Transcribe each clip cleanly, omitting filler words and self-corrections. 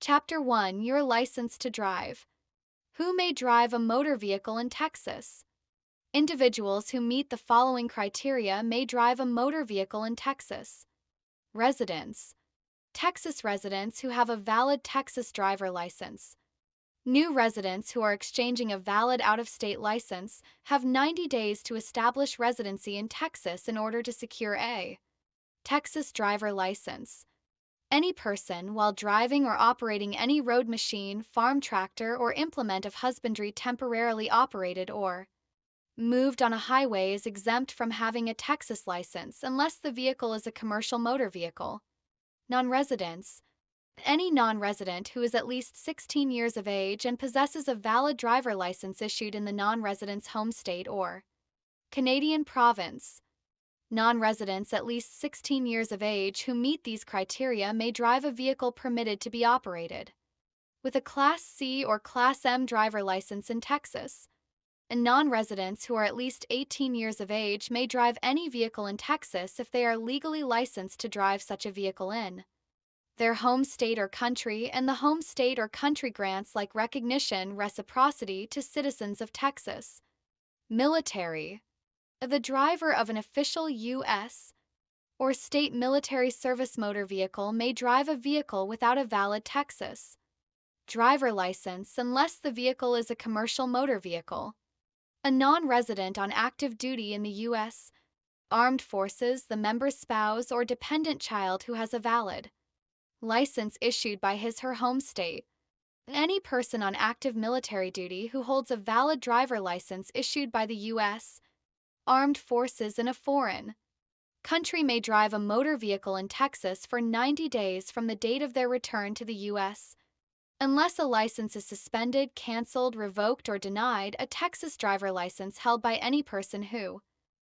Chapter 1, Your License to Drive. Who may drive a motor vehicle in Texas? Individuals who meet the following criteria may drive a motor vehicle in Texas. Residents. Texas residents who have a valid Texas driver license. New residents who are exchanging a valid out-of-state license have 90 days to establish residency in Texas in order to secure a Texas driver license. Any person, while driving or operating any road machine, farm tractor, or implement of husbandry temporarily operated or moved on a highway is exempt from having a Texas license unless the vehicle is a commercial motor vehicle. Non-residents. Any non-resident who is at least 16 years of age and possesses a valid driver license issued in the non-resident's home state or Canadian province. Non-residents at least 16 years of age who meet these criteria may drive a vehicle permitted to be operated with a Class C or Class M driver license in Texas. And non-residents who are at least 18 years of age may drive any vehicle in Texas if they are legally licensed to drive such a vehicle in their home state or country, and the home state or country grants like recognition, reciprocity to citizens of Texas. Military. The driver of an official U.S. or state military service motor vehicle may drive a vehicle without a valid Texas driver license unless the vehicle is a commercial motor vehicle. A non-resident on active duty in the U.S. Armed Forces, the member's spouse or dependent child who has a valid license issued by his/her home state. Any person on active military duty who holds a valid driver license issued by the U.S. Armed Forces in a foreign country may drive a motor vehicle in Texas for 90 days from the date of their return to the U.S. Unless a license is suspended, canceled, revoked, or denied, a Texas driver license held by any person who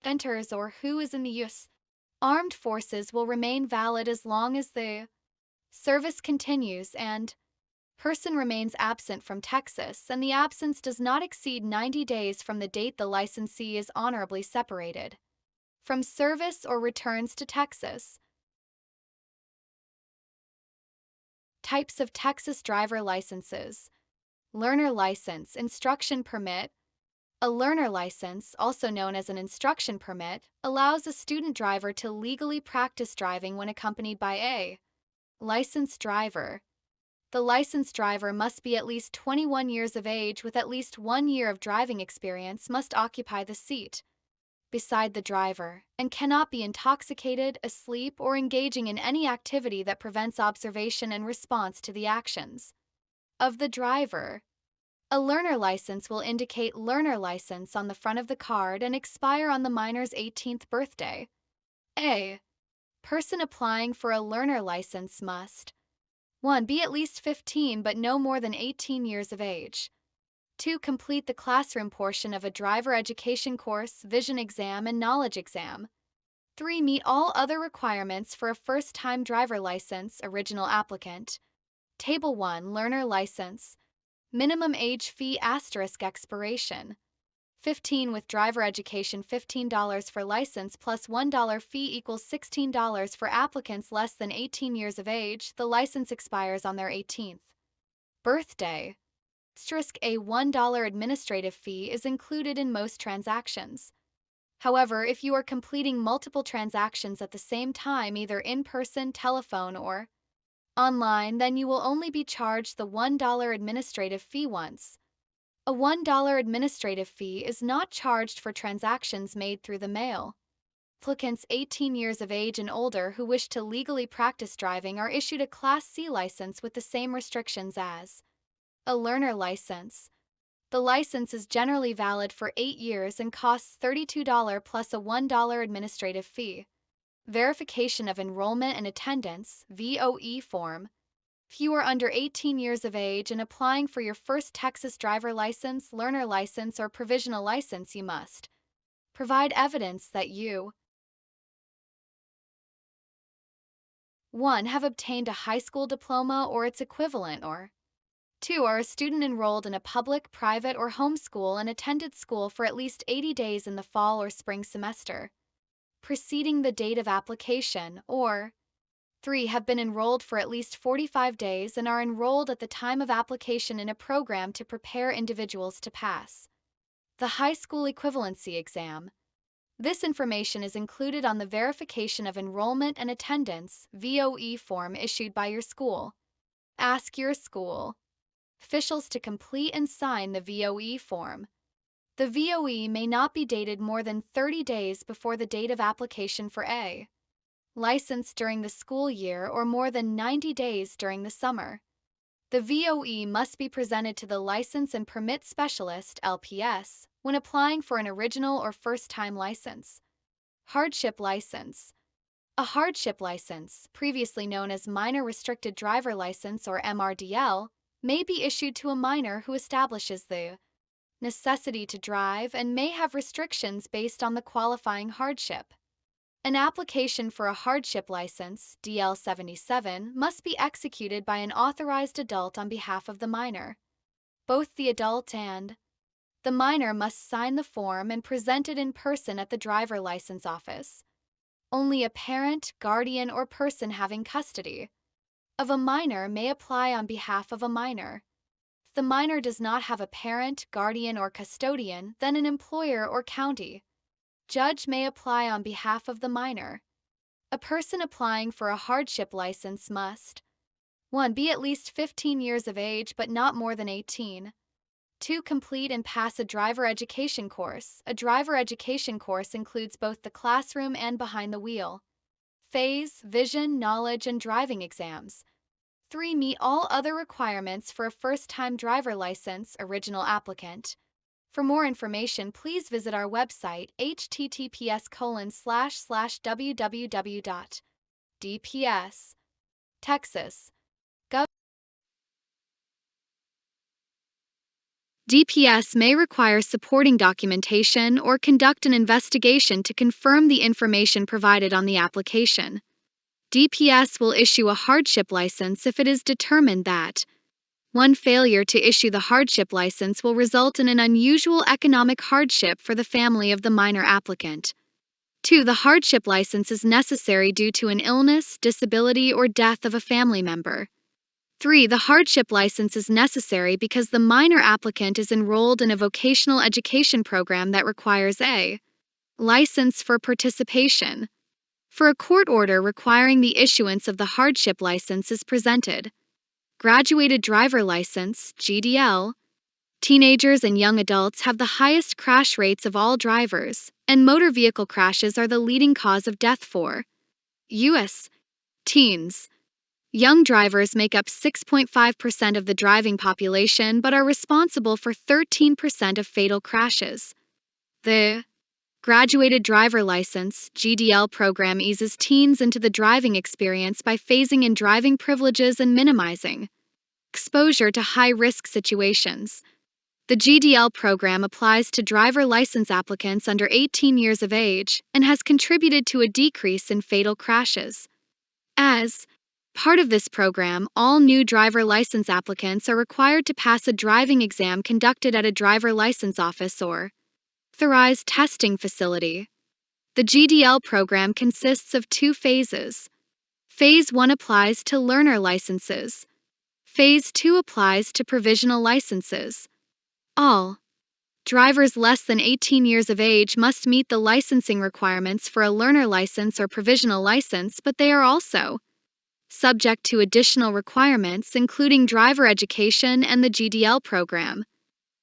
enters or who is in the U.S. Armed Forces will remain valid as long as the service continues and person remains absent from Texas, and the absence does not exceed 90 days from the date the licensee is honorably separated from service or returns to Texas. Types of Texas driver licenses. Learner license, instruction permit. A learner license, also known as an instruction permit, allows a student driver to legally practice driving when accompanied by a licensed driver. The licensed driver must be at least 21 years of age with at least 1 year of driving experience, must occupy the seat beside the driver, and cannot be intoxicated, asleep, or engaging in any activity that prevents observation and response to the actions of the driver. A learner license will indicate learner license on the front of the card and expire on the minor's 18th birthday. A person applying for a learner license must 1. Be at least 15 but no more than 18 years of age. 2. Complete the classroom portion of a driver education course, vision exam, and knowledge exam. 3. Meet all other requirements for a first-time driver license, original applicant. Table 1, Learner License. Minimum age fee * expiration. 15 with driver education $15 for license plus $1 fee equals $16 for applicants less than 18 years of age. The license expires on their 18th birthday. A $1 administrative fee is included in most transactions. However, if you are completing multiple transactions at the same time, either in person, telephone, or online, then you will only be charged the $1 administrative fee once. A $1 administrative fee is not charged for transactions made through the mail. Applicants 18 years of age and older who wish to legally practice driving are issued a Class C license with the same restrictions as a learner license. The license is generally valid for 8 years and costs $32 plus a $1 administrative fee. Verification of enrollment and attendance, VOE form. If you are under 18 years of age and applying for your first Texas driver license, learner license, or provisional license, you must provide evidence that you 1. Have obtained a high school diploma or its equivalent, or 2. Are a student enrolled in a public, private, or home school and attended school for at least 80 days in the fall or spring semester preceding the date of application, or 3 have been enrolled for at least 45 days and are enrolled at the time of application in a program to prepare individuals to pass the high school equivalency exam. This information is included on the Verification of Enrollment and Attendance (VOE) form issued by your school. Ask your school officials to complete and sign the VOE form. The VOE may not be dated more than 30 days before the date of application for a license during the school year or more than 90 days during the summer. The VOE must be presented to the License and Permit Specialist (LPS) when applying for an original or first-time license. Hardship license. A hardship license, previously known as Minor Restricted Driver License or MRDL, may be issued to a minor who establishes the necessity to drive and may have restrictions based on the qualifying hardship. An application for a hardship license, DL-77, must be executed by an authorized adult on behalf of the minor. Both the adult and the minor must sign the form and present it in person at the driver license office. Only a parent, guardian, or person having custody of a minor may apply on behalf of a minor. If the minor does not have a parent, guardian, or custodian, then an employer or county judge may apply on behalf of the minor. A person applying for a hardship license must 1. Be at least 15 years of age but not more than 18. 2. Complete and pass a driver education course. A driver education course includes both the classroom and behind the wheel phase, vision, knowledge, and driving exams. 3. Meet all other requirements for a first-time driver license, original applicant. For more information, please visit our website https://www.dps.texas.gov. DPS may require supporting documentation or conduct an investigation to confirm the information provided on the application. DPS will issue a hardship license if it is determined that 1. Failure to issue the hardship license will result in an unusual economic hardship for the family of the minor applicant. 2. The hardship license is necessary due to an illness, disability, or death of a family member. 3. The hardship license is necessary because the minor applicant is enrolled in a vocational education program that requires a license for participation. For a court order requiring the issuance of the hardship license is presented. Graduated driver license, GDL. Teenagers and young adults have the highest crash rates of all drivers, and motor vehicle crashes are the leading cause of death for U.S. teens. Young drivers make up 6.5% of the driving population but are responsible for 13% of fatal crashes. The Graduated Driver License (GDL) program eases teens into the driving experience by phasing in driving privileges and minimizing exposure to high-risk situations. The GDL program applies to driver license applicants under 18 years of age and has contributed to a decrease in fatal crashes. As part of this program, all new driver license applicants are required to pass a driving exam conducted at a driver license office or authorized testing facility. The GDL program consists of 2 phases. Phase 1 applies to learner licenses. Phase 2 applies to provisional licenses. All drivers less than 18 years of age must meet the licensing requirements for a learner license or provisional license, but they are also subject to additional requirements, including driver education and the GDL program.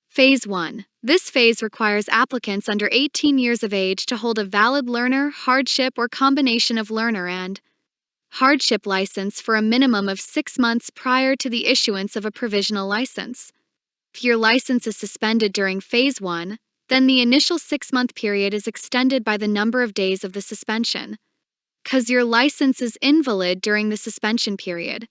Phase 1. This phase requires applicants under 18 years of age to hold a valid learner, hardship, or combination of learner and hardship license for a minimum of 6 months prior to the issuance of a provisional license. If your license is suspended during Phase 1, then the initial 6-month period is extended by the number of days of the suspension. Because your license is invalid during the suspension period,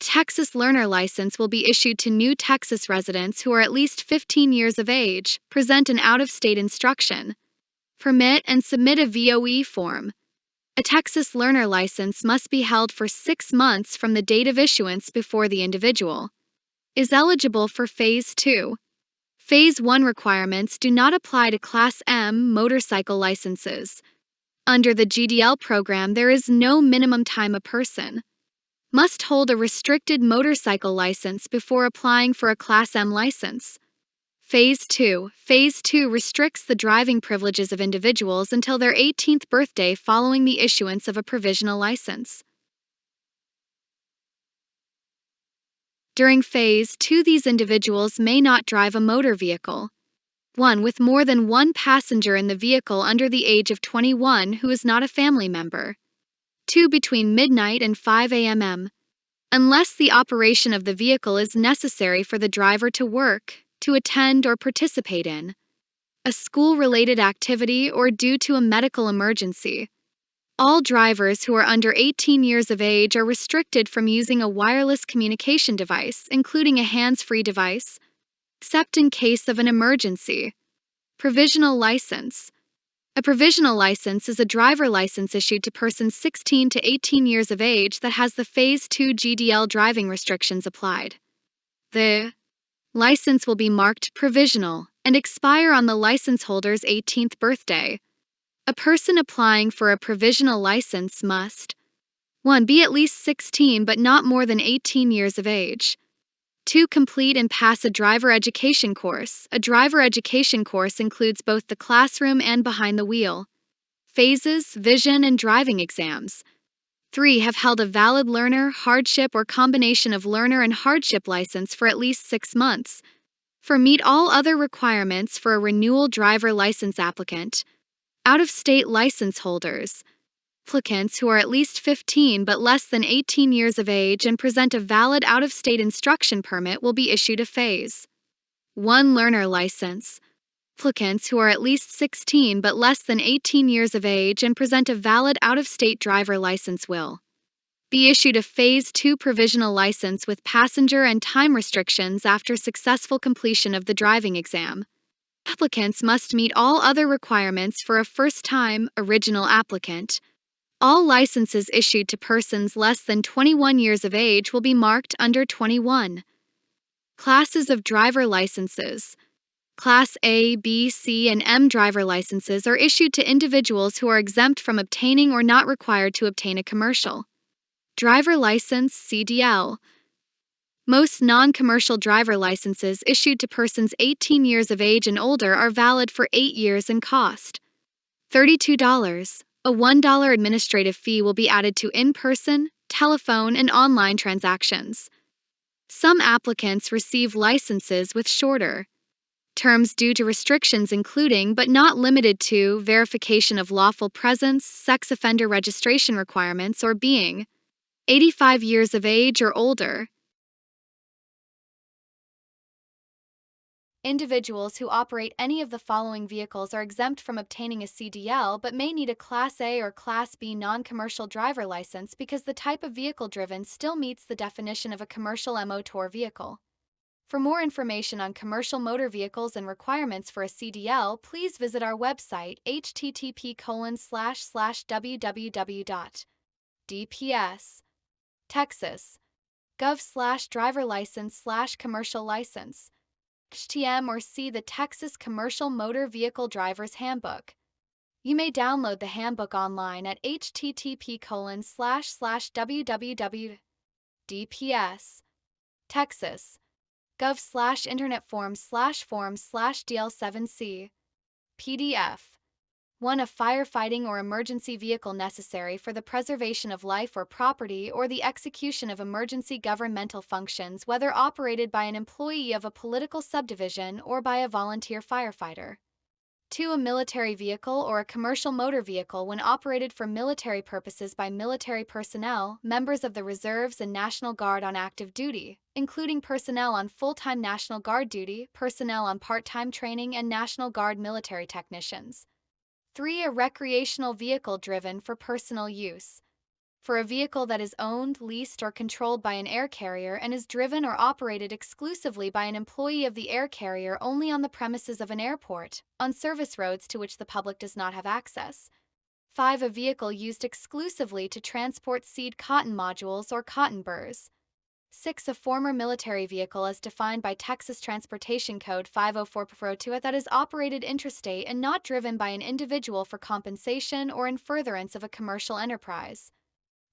Texas learner license will be issued to new Texas residents who are at least 15 years of age, present an out-of-state instruction permit, and submit a VOE form. A Texas learner license must be held for 6 months from the date of issuance before the individual is eligible for Phase 2. Phase 1 requirements do not apply to Class M motorcycle licenses. Under the GDL program, there is no minimum time a person must hold a restricted motorcycle license before applying for a Class M license. Phase 2. Phase 2 restricts the driving privileges of individuals until their 18th birthday following the issuance of a provisional license. During Phase 2, these individuals may not drive a motor vehicle. 1. With more than one passenger in the vehicle under the age of 21 who is not a family member. 2. Between midnight and 5 a.m. unless the operation of the vehicle is necessary for the driver to work, to attend or participate in a school-related activity, or due to a medical emergency. All drivers who are under 18 years of age are restricted from using a wireless communication device, including a hands-free device, except in case of an emergency. Provisional license. A provisional license is a driver license issued to persons 16 to 18 years of age that has the Phase 2 GDL driving restrictions applied. The license will be marked provisional and expire on the license holder's 18th birthday. A person applying for a provisional license must 1. Be at least 16 but not more than 18 years of age. 2. Complete and pass a driver education course. A driver education course includes both the classroom and behind the wheel phases, vision, and driving exams. 3. Have held a valid learner, hardship, or combination of learner and hardship license for at least 6 months. 4. Meet all other requirements for a renewal driver license applicant. Out-of-state license holders. Applicants who are at least 15 but less than 18 years of age and present a valid out-of-state instruction permit will be issued a Phase 1 learner license. Applicants who are at least 16 but less than 18 years of age and present a valid out-of-state driver license will be issued a Phase 2 provisional license with passenger and time restrictions after successful completion of the driving exam. Applicants must meet all other requirements for a first-time original applicant. All licenses issued to persons less than 21 years of age will be marked under 21. Classes of driver licenses. Class A, B, C, and M driver licenses are issued to individuals who are exempt from obtaining or not required to obtain a commercial driver license, CDL. Most non-commercial driver licenses issued to persons 18 years of age and older are valid for 8 years and cost $32. A $1 administrative fee will be added to in-person, telephone, and online transactions. Some applicants receive licenses with shorter terms due to restrictions including but not limited to verification of lawful presence, sex offender registration requirements, or being 85 years of age or older. Individuals who operate any of the following vehicles are exempt from obtaining a CDL but may need a Class A or Class B non-commercial driver license because the type of vehicle driven still meets the definition of a commercial motor vehicle. For more information on commercial motor vehicles and requirements for a CDL, please visit our website http://www.dps.texas.gov/driver license/commercial license (HTM) or see the Texas Commercial Motor Vehicle Driver's Handbook. You may download the handbook online at http://www.dps.texas.gov/internetforms/forms/DL7C. PDF. 1. A firefighting or emergency vehicle necessary for the preservation of life or property or the execution of emergency governmental functions, whether operated by an employee of a political subdivision or by a volunteer firefighter. 2. A military vehicle or a commercial motor vehicle when operated for military purposes by military personnel, members of the Reserves and National Guard on active duty, including personnel on full-time National Guard duty, personnel on part-time training, and National Guard military technicians. 3. A recreational vehicle driven for personal use. For a vehicle that is owned, leased, or controlled by an air carrier and is driven or operated exclusively by an employee of the air carrier only on the premises of an airport, on service roads to which the public does not have access. 5. A vehicle used exclusively to transport seed cotton modules or cotton burrs. 6. A former military vehicle as defined by Texas Transportation Code 504.2 that is operated intrastate and not driven by an individual for compensation or in furtherance of a commercial enterprise.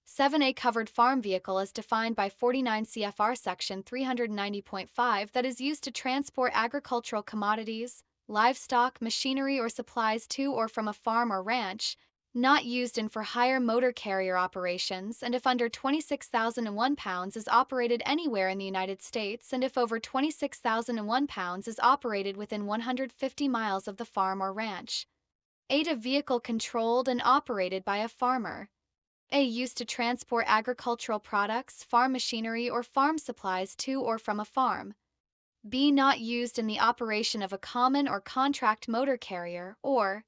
7. A covered farm vehicle as defined by 49 CFR Section 390.5 that is used to transport agricultural commodities, livestock, machinery, or supplies to or from a farm or ranch, not used in for hire motor carrier operations, and if under 26,001 pounds is operated anywhere in the United States, and if over 26,001 pounds is operated within 150 miles of the farm or ranch. 8. A vehicle controlled and operated by a farmer. A. Used to transport agricultural products, farm machinery, or farm supplies to or from a farm. B. Not used in the operation of a common or contract motor carrier, or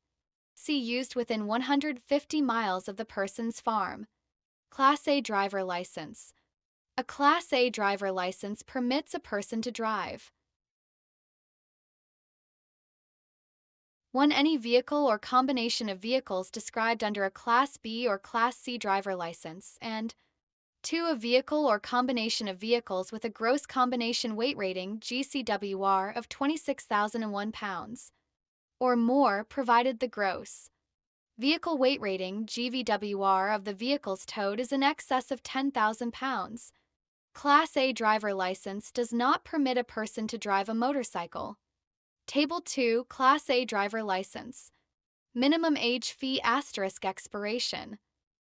C. Used within 150 miles of the person's farm. Class A driver license. A Class A driver license permits a person to drive 1. Any vehicle or combination of vehicles described under a Class B or Class C driver license, and 2. A vehicle or combination of vehicles with a gross combination weight rating GCWR of 26,001 pounds or more, provided the gross vehicle weight rating GVWR of the vehicles towed is in excess of 10,000 pounds. Class A driver license does not permit a person to drive a motorcycle. Table 2, Class A driver license. Minimum age fee * expiration.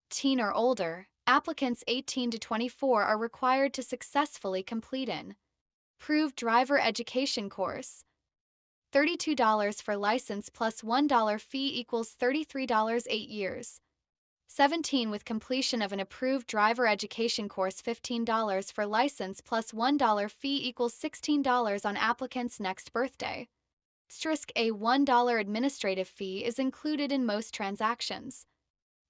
Teen or older, applicants 18 to 24 are required to successfully complete an approved driver education course. $32 for license plus $1 fee equals $33 8 years. 17. With completion of an approved driver education course, $15 for license plus $1 fee equals $16 on applicant's next birthday. A $1 administrative fee is included in most transactions.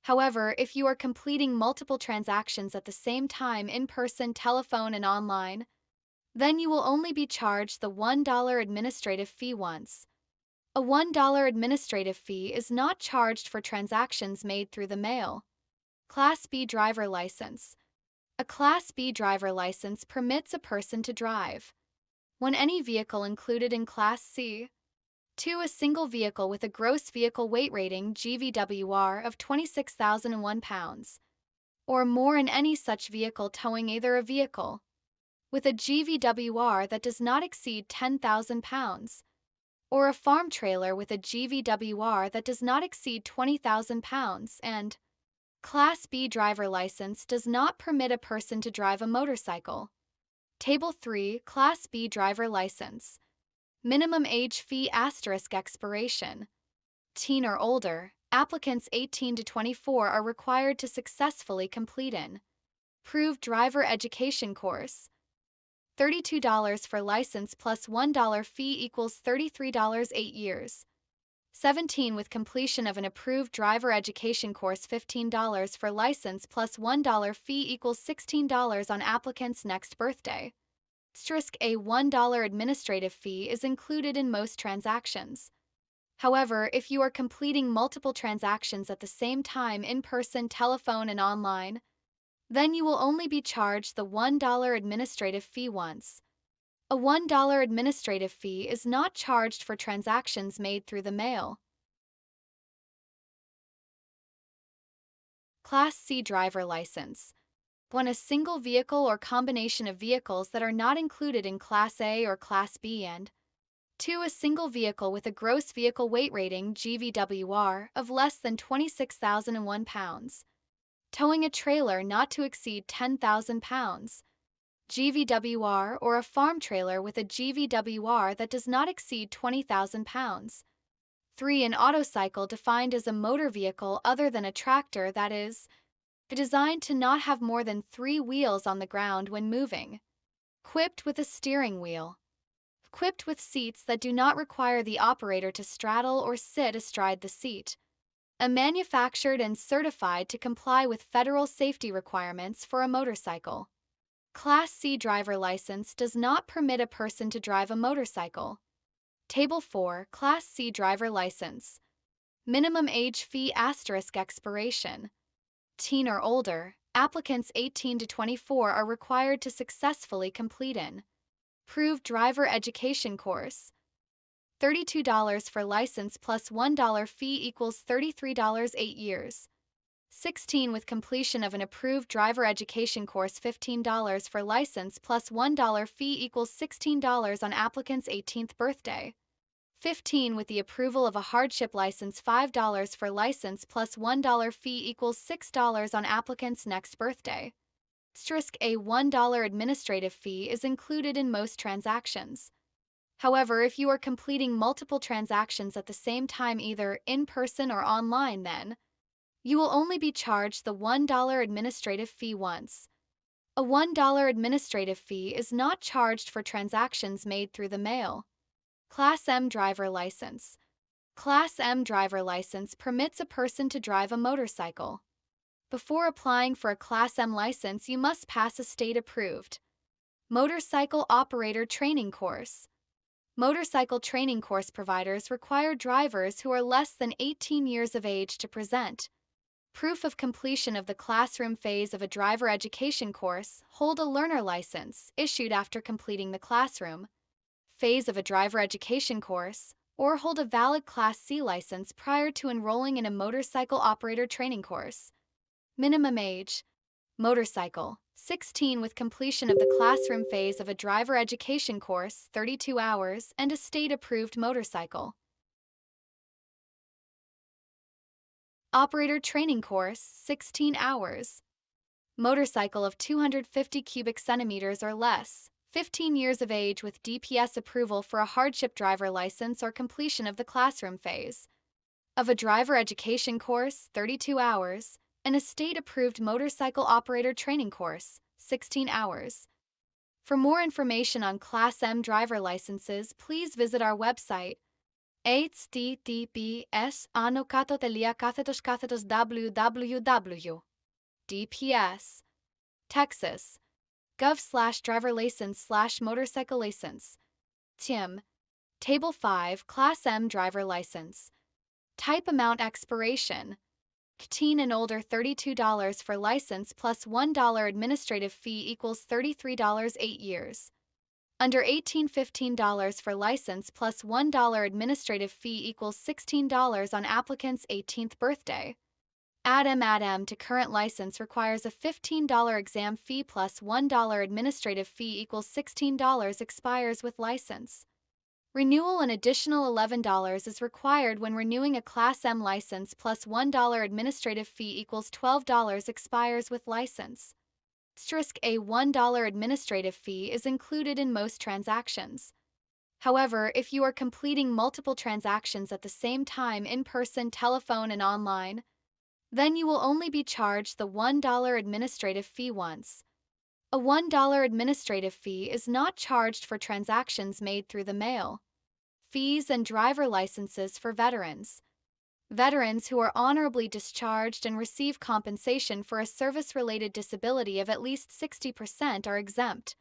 However, if you are completing multiple transactions at the same time in person, telephone, and online, then you will only be charged the $1 administrative fee once. A $1 administrative fee is not charged for transactions made through the mail. Class B driver license. A Class B driver license permits a person to drive 1. Any vehicle included in Class C. 2. A single vehicle with a gross vehicle weight rating GVWR of 26,001 pounds or more, in any such vehicle towing either a vehicle with a GVWR that does not exceed 10,000 pounds or a farm trailer with a GVWR that does not exceed 20,000 pounds, and Class B driver license does not permit a person to drive a motorcycle. Table 3, Class B driver license. Minimum age fee * expiration. Teen or older, applicants 18 to 24 are required to successfully complete an approved driver education course. $32 for license plus $1 fee equals $33 8 years. 17. With completion of an approved driver education course, $15 for license plus $1 fee equals $16 on applicant's next birthday. A $1 administrative fee is included in most transactions. However, if you are completing multiple transactions at the same time in person, telephone, and online, then you will only be charged the $1 administrative fee once. A $1 administrative fee is not charged for transactions made through the mail. Class C driver license. 1. A single vehicle or combination of vehicles that are not included in Class A or Class B, and 2. A single vehicle with a gross vehicle weight rating GVWR of less than 26,001 pounds, towing a trailer not to exceed 10,000 pounds, GVWR, or a farm trailer with a GVWR that does not exceed 20,000 pounds. 3. An autocycle defined as a motor vehicle other than a tractor that is designed to not have more than 3 wheels on the ground when moving, equipped with a steering wheel, equipped with seats that do not require the operator to straddle or sit astride the seat, manufactured and certified to comply with federal safety requirements for a motorcycle. Class C driver license does not permit a person to drive a motorcycle. Table 4, Class C driver license. Minimum age fee * expiration. Teen or older, Applicants 18 to 24 are required to successfully complete an approved driver education course. $32 for license plus $1 fee equals $33, 8 years. 16 with completion of an approved driver education course, $15 for license plus $1 fee equals $16 on applicant's 18th birthday. 15 with the approval of a hardship license, $5 for license plus $1 fee equals $6 on applicant's next birthday. Asterisk a $1 administrative fee is included in most transactions. However, if you are completing multiple transactions at the same time, either in person or online, then you will only be charged the $1 administrative fee once. A $1 administrative fee is not charged for transactions made through the mail. Class M driver license. Class M driver license permits a person to drive a motorcycle. Before applying for a Class M license, you must pass a state-approved motorcycle operator training course. Motorcycle training course providers require drivers who are less than 18 years of age to present proof of completion of the classroom phase of a driver education course, hold a learner license issued after completing the classroom phase of a driver education course, or hold a valid Class C license prior to enrolling in a motorcycle operator training course. Minimum age: motorcycle, 16 with completion of the classroom phase of a driver education course, 32 hours, and a state-approved motorcycle operator training course, 16 hours. Motorcycle of 250 cubic centimeters or less, 15 years of age with DPS approval for a hardship driver license or completion of the classroom phase of a driver education course, 32 hours, and a state-approved motorcycle operator training course, 16 hours. For more information on Class M driver licenses, please visit our website https://www.dps Texas gov/driver license/motorcycle license. TIM. Table 5 Class M driver license. Type amount expiration. 18 and older, $32 for license plus $1 administrative fee equals $33, 8 years. Under 18, $15 for license plus $1 administrative fee equals $16 on applicant's 18th birthday. Add M to current license requires a $15 exam fee plus $1 administrative fee equals $16, expires with license. Renewal an additional $11 is required when renewing a Class M license plus $1 administrative fee equals $12, expires with license. Asterisk a $1 administrative fee is included in most transactions. However, if you are completing multiple transactions at the same time in person, telephone, and online, then you will only be charged the $1 administrative fee once. A $1 administrative fee is not charged for transactions made through the mail. Fees and driver licenses for veterans. Veterans who are honorably discharged and receive compensation for a service-related disability of at least 60% are exempt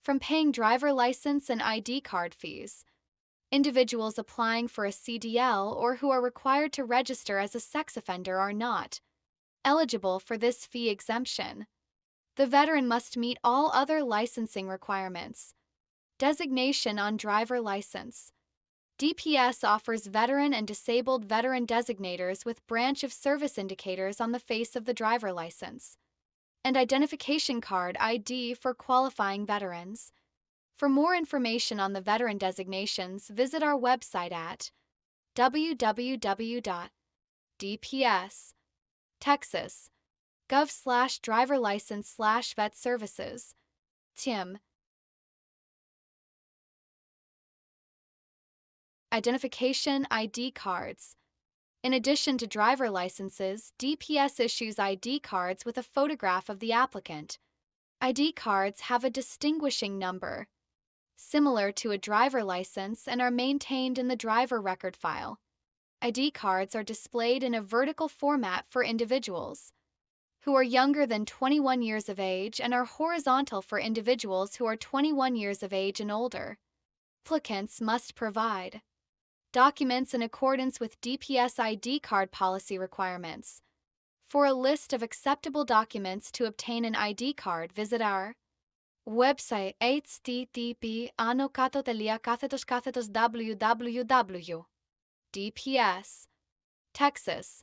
from paying driver license and ID card fees. Individuals applying for a CDL or who are required to register as a sex offender are not eligible for this fee exemption. The veteran must meet all other licensing requirements. Designation on driver license. DPS offers veteran and disabled veteran designators with branch of service indicators on the face of the driver license and identification card ID for qualifying veterans. For more information on the veteran designations, visit our website at www.dps.texas.gov/driver license/vet services. TIM. Identification ID cards. In addition to driver licenses, DPS issues ID cards with a photograph of the applicant. ID cards have a distinguishing number, similar to a driver license, and are maintained in the driver record file. ID cards are displayed in a vertical format for individuals who are younger than 21 years of age and are horizontal for individuals who are 21 years of age and older. Applicants must provide documents in accordance with DPS ID card policy requirements. For a list of acceptable documents to obtain an ID card, visit our website http www.dps Texas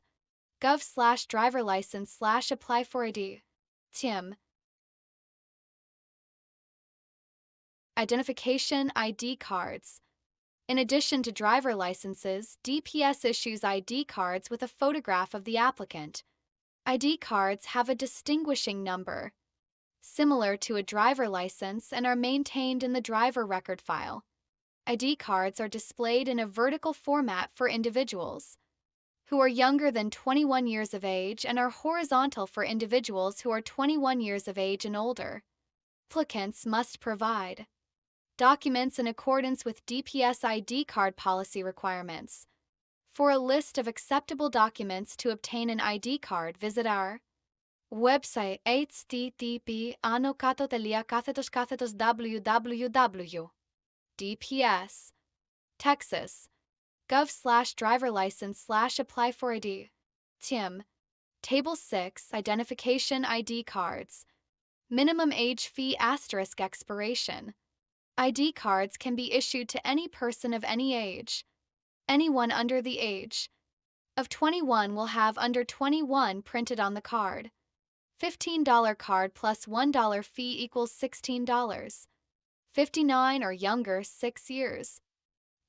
gov/driver license/apply for ID. TIM Identification ID cards. In addition to driver licenses, DPS issues ID cards with a photograph of the applicant. ID cards have a distinguishing number, similar to a driver license, and are maintained in the driver record file. ID cards are displayed in a vertical format for individuals who are younger than 21 years of age and are horizontal for individuals who are 21 years of age and older. Applicants must provide documents in accordance with DPS ID card policy requirements. For a list of acceptable documents to obtain an ID card, visit our website http www.dps Texas gov/driver license/apply for ID. TIM Table 6 Identification ID cards. Minimum age fee * expiration. ID cards can be issued to any person of any age. Anyone under the age of 21 will have under 21 printed on the card. $15 card plus $1 fee equals $16. 59 or younger, 6 years.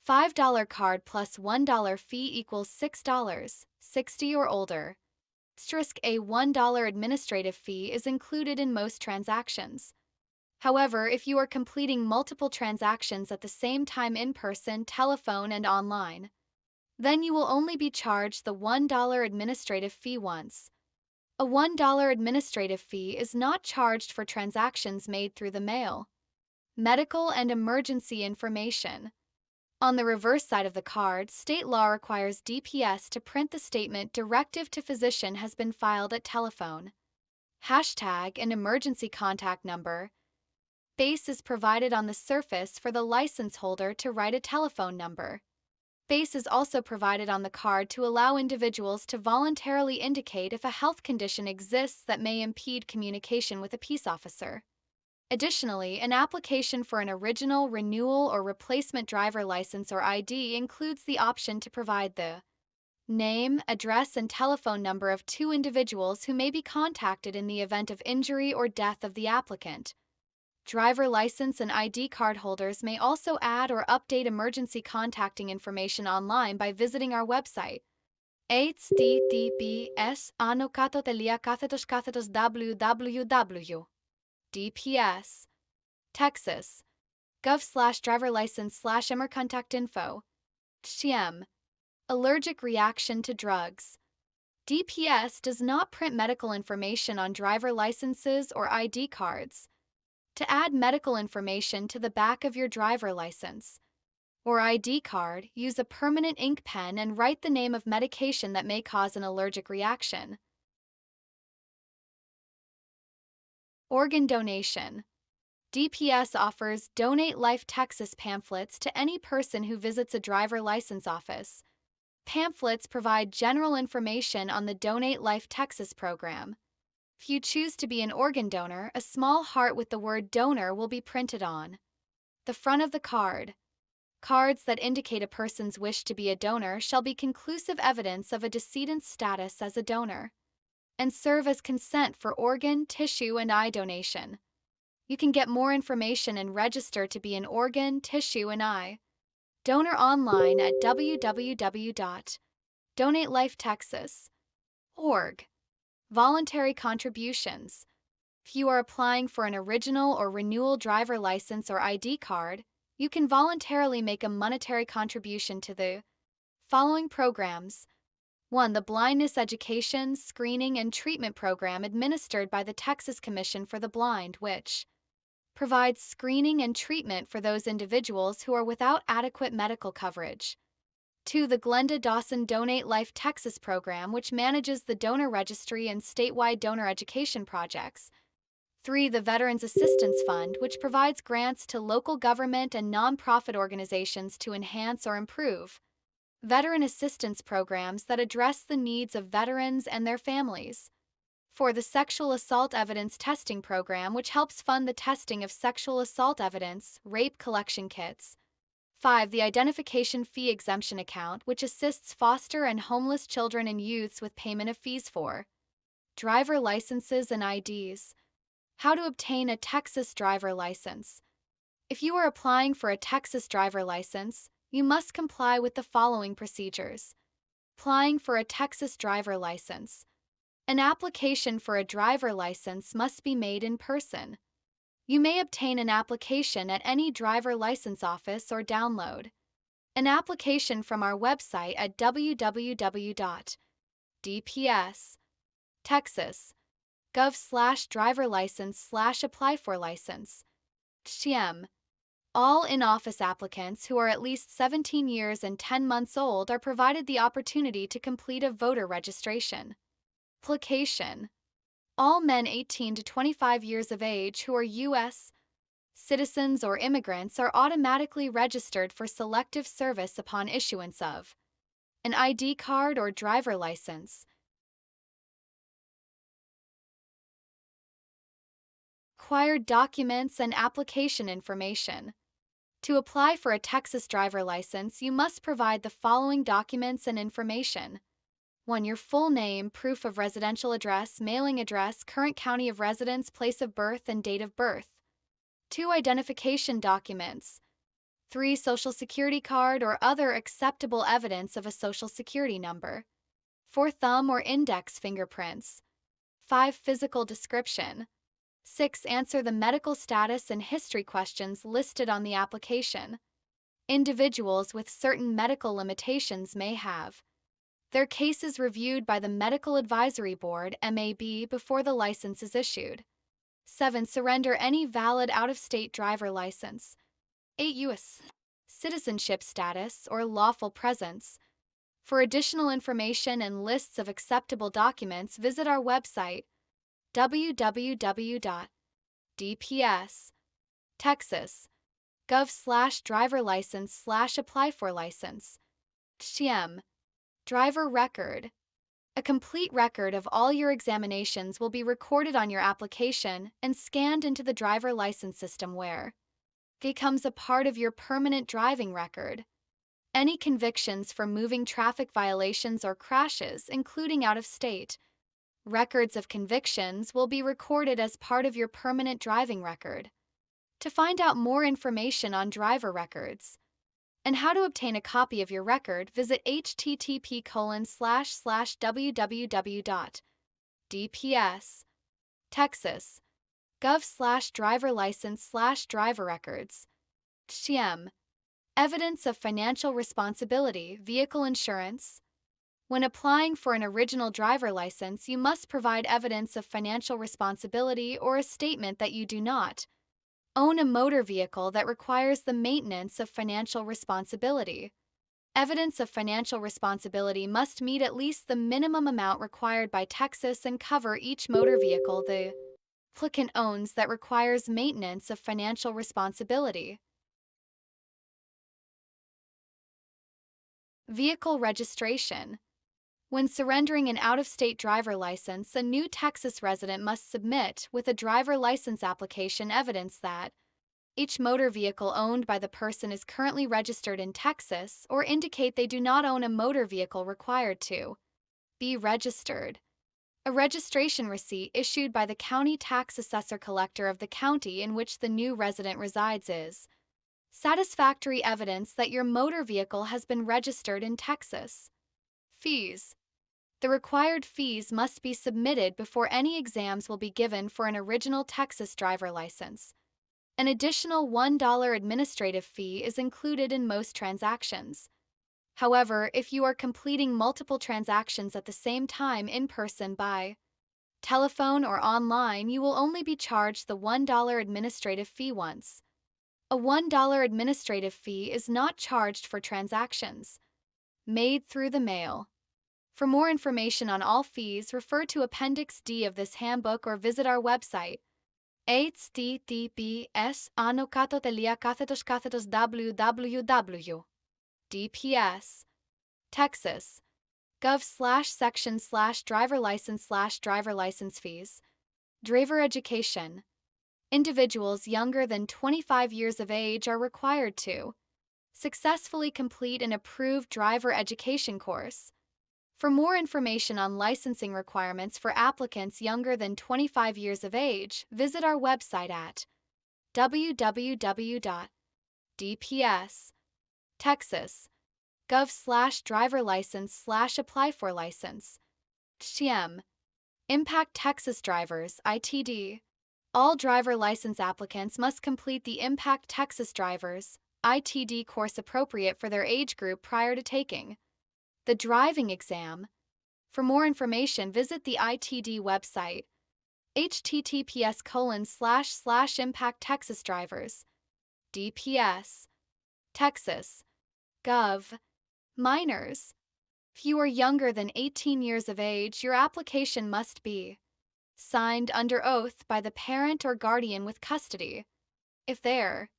$5 card plus $1 fee equals $6, 60 or older. A $1 administrative fee is included in most transactions. However, if you are completing multiple transactions at the same time in person, telephone, and online, then you will only be charged the $1 administrative fee once. A $1 administrative fee is not charged for transactions made through the mail. Medical and emergency information. On the reverse side of the card, state law requires DPS to print the statement "Directive to Physician has been filed at telephone." Hashtag and emergency contact number. Space is provided on the surface for the license holder to write a telephone number. Space is also provided on the card to allow individuals to voluntarily indicate if a health condition exists that may impede communication with a peace officer. Additionally, an application for an original, renewal, or replacement driver license or ID includes the option to provide the name, address, and telephone number of 2 individuals who may be contacted in the event of injury or death of the applicant. Driver license and ID card holders may also add or update emergency contacting information online by visiting our website https www.dps Texas gov/driver license/emercontactinfo. TM Allergic reaction to drugs. DPS does not print medical information on driver licenses or ID cards. To add medical information to the back of your driver license or ID card, use a permanent ink pen and write the name of medication that may cause an allergic reaction. Organ donation. DPS offers Donate Life Texas pamphlets to any person who visits a driver license office. Pamphlets provide general information on the Donate Life Texas program. If you choose to be an organ donor, a small heart with the word donor will be printed on the front of the card. Cards that indicate a person's wish to be a donor shall be conclusive evidence of a decedent's status as a donor and serve as consent for organ, tissue, and eye donation. You can get more information and register to be an organ, tissue, and eye donor online at www.donatelifetexas.org. Voluntary contributions. If you are applying for an original or renewal driver license or ID card, you can voluntarily make a monetary contribution to the following programs. 1. The Blindness Education, Screening, and Treatment Program administered by the Texas Commission for the Blind, which provides screening and treatment for those individuals who are without adequate medical coverage. 2. The Glenda Dawson Donate Life Texas program, which manages the donor registry and statewide donor education projects. 3. The Veterans Assistance Fund, which provides grants to local government and nonprofit organizations to enhance or improve veteran assistance programs that address the needs of veterans and their families. 4. The Sexual Assault Evidence Testing Program, which helps fund the testing of sexual assault evidence, rape collection kits. 5. The Identification Fee Exemption Account, which assists foster and homeless children and youths with payment of fees for driver licenses and IDs. How to obtain a Texas driver license. If you are applying for a Texas driver license, you must comply with the following procedures. Applying for a Texas driver license. An application for a driver license must be made in person. You may obtain an application at any driver license office or download an application from our website at www.dps.texas.gov/driverlicense/apply-for-license. TM. All in-office applicants who are at least 17 years and 10 months old are provided the opportunity to complete a voter registration application. All men 18 to 25 years of age who are U.S. citizens or immigrants are automatically registered for selective service upon issuance of an ID card or driver license. Required documents and application information. To apply for a Texas driver license, you must provide the following documents and information. 1. Your full name, proof of residential address, mailing address, current county of residence, place of birth, and date of birth. 2. Identification documents. 3. Social security card or other acceptable evidence of a social security number. 4. Thumb or index fingerprints. 5. Physical description. 6. Answer the medical status and history questions listed on the application. Individuals with certain medical limitations may have their cases reviewed by the Medical Advisory Board (MAB) before the license is issued. 7. Surrender any valid out-of-state driver license. 8. U.S. citizenship status or lawful presence. For additional information and lists of acceptable documents, visit our website www.dps.texas.gov/driverlicense/apply-for-license. TM. Driver record. A complete record of all your examinations will be recorded on your application and scanned into the driver license system where it becomes a part of your permanent driving record. Any convictions for moving traffic violations or crashes, including out of state, records of convictions will be recorded as part of your permanent driving record. To find out more information on driver records and how to obtain a copy of your record, visit http://www.dps.texas.gov/driverlicense/driver-records. TM. Evidence of financial responsibility, vehicle insurance. When applying for an original driver license, you must provide evidence of financial responsibility or a statement that you do not own a motor vehicle that requires the maintenance of financial responsibility. Evidence of financial responsibility must meet at least the minimum amount required by Texas and cover each motor vehicle the applicant owns that requires maintenance of financial responsibility. Vehicle registration. When surrendering an out-of-state driver license, a new Texas resident must submit with a driver license application evidence that each motor vehicle owned by the person is currently registered in Texas or indicate they do not own a motor vehicle required to be registered. A registration receipt issued by the county tax assessor collector of the county in which the new resident resides is satisfactory evidence that your motor vehicle has been registered in Texas. Fees. The required fees must be submitted before any exams will be given for an original Texas driver license. An additional $1 administrative fee is included in most transactions. However, if you are completing multiple transactions at the same time in person by telephone or online, you will only be charged the $1 administrative fee once. A $1 administrative fee is not charged for transactions made through the mail. For more information on all fees, refer to Appendix D of this handbook or visit our website https://www.dps Texas. Gov/section/driver license fees. Driver education. Individuals younger than 25 years of age are required to successfully complete an approved driver education course. For more information on licensing requirements for applicants younger than 25 years of age, visit our website at www.dps.texas.gov/driver-license/apply-for-license. TM. Impact Texas Drivers, ITD. All driver license applicants must complete the Impact Texas Drivers, ITD course appropriate for their age group prior to taking the driving exam. For more information, visit the ITD website, https://Impact Texas Drivers, DPS, Texas, Gov. Minors. If you are younger than 18 years of age, your application must be signed under oath by the parent or guardian with custody. If there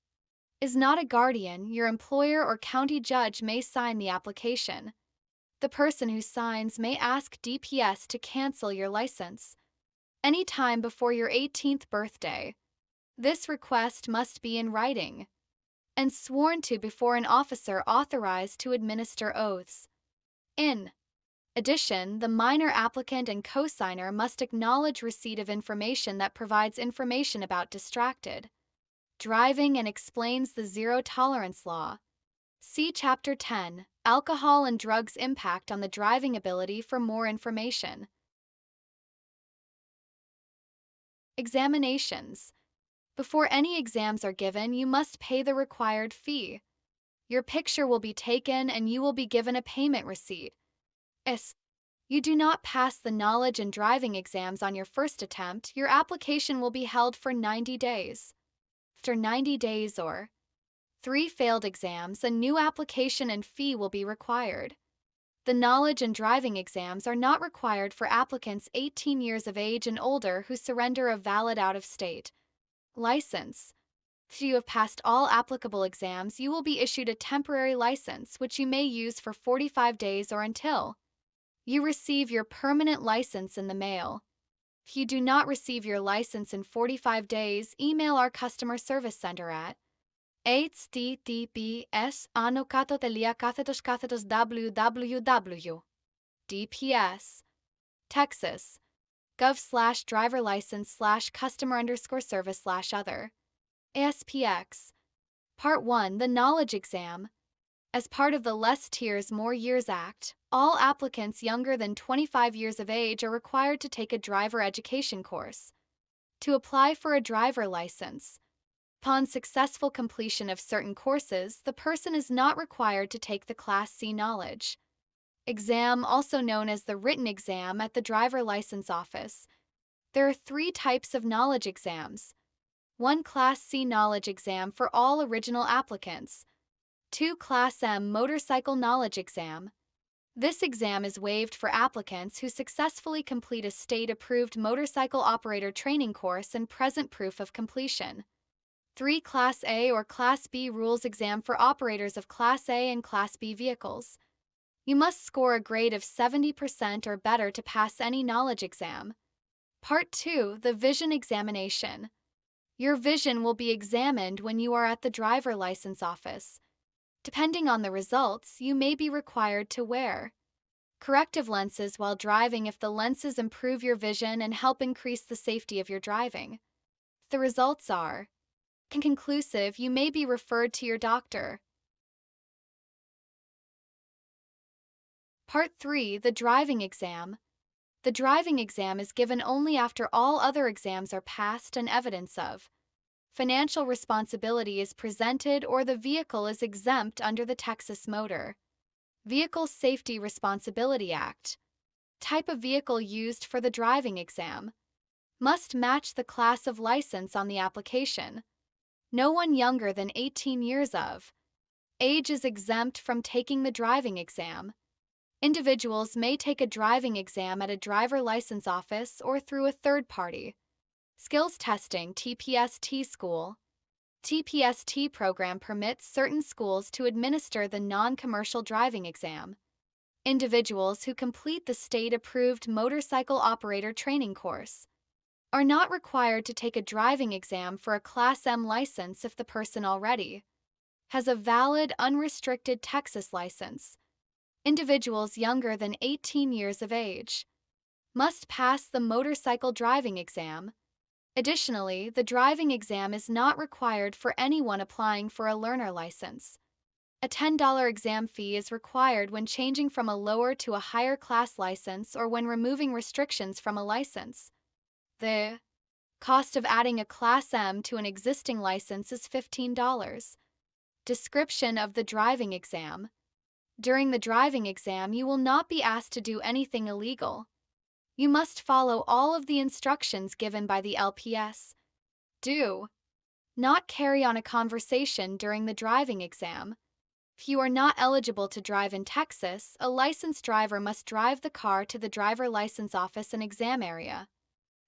is not a guardian, your employer or county judge may sign the application. The person who signs may ask DPS to cancel your license any time before your 18th birthday. This request must be in writing and sworn to before an officer authorized to administer oaths. In addition, the minor applicant and cosigner must acknowledge receipt of information that provides information about distracted driving and explains the zero tolerance law. See Chapter 10, Alcohol and Drugs Impact on the Driving Ability for more information. Examinations. Before any exams are given, you must pay the required fee. Your picture will be taken and you will be given a payment receipt. If you do not pass the knowledge and driving exams on your first attempt, your application will be held for 90 days. After 90 days or 3 failed exams, a new application and fee will be required. The knowledge and driving exams are not required for applicants 18 years of age and older who surrender a valid out-of-state license. If you have passed all applicable exams, you will be issued a temporary license, which you may use for 45 days or until you receive your permanent license in the mail. If you do not receive your license in 45 days, email our customer service center at https://www.dps, Texas, gov/driver-license/customer_service/other. ASPX. Part 1, the Knowledge Exam. As part of the Less Tiers, More Years Act, all applicants younger than 25 years of age are required to take a driver education course. To apply for a driver license, upon successful completion of certain courses, the person is not required to take the Class C knowledge exam, also known as the written exam, at the driver license office. There are 3 types of knowledge exams. 1 Class C knowledge exam for all original applicants. 2 Class M motorcycle knowledge exam. This exam is waived for applicants who successfully complete a state-approved motorcycle operator training course and present proof of completion. 3 Class A or Class B rules exam for operators of Class A and Class B vehicles. You must score a grade of 70% or better to pass any knowledge exam. Part 2, the vision examination. Your vision will be examined when you are at the driver license office. Depending on the results, you may be required to wear corrective lenses while driving if the lenses improve your vision and help increase the safety of your driving. If the results are inconclusive, you may be referred to your doctor. Part 3, the driving exam. The driving exam is given only after all other exams are passed and evidence of financial responsibility is presented or the vehicle is exempt under the Texas Motor Vehicle Safety Responsibility Act. Type of vehicle used for the driving exam must match the class of license on the application. No one younger than 18 years of age is exempt from taking the driving exam. Individuals may take a driving exam at a driver license office or through a third party skills testing TPST school. TPST program permits certain schools to administer the non-commercial driving exam. Individuals who complete the state-approved motorcycle operator training course are not required to take a driving exam for a Class M license if the person already has a valid, unrestricted Texas license. Individuals younger than 18 years of age must pass the motorcycle driving exam. Additionally, the driving exam is not required for anyone applying for a learner license. A $10 exam fee is required when changing from a lower to a higher class license or when removing restrictions from a license. The cost of adding a Class M to an existing license is $15. Description of the driving exam. During the driving exam, you will not be asked to do anything illegal. You must follow all of the instructions given by the LPS. Do not carry on a conversation during the driving exam. If you are not eligible to drive in Texas, a licensed driver must drive the car to the driver license office and exam area.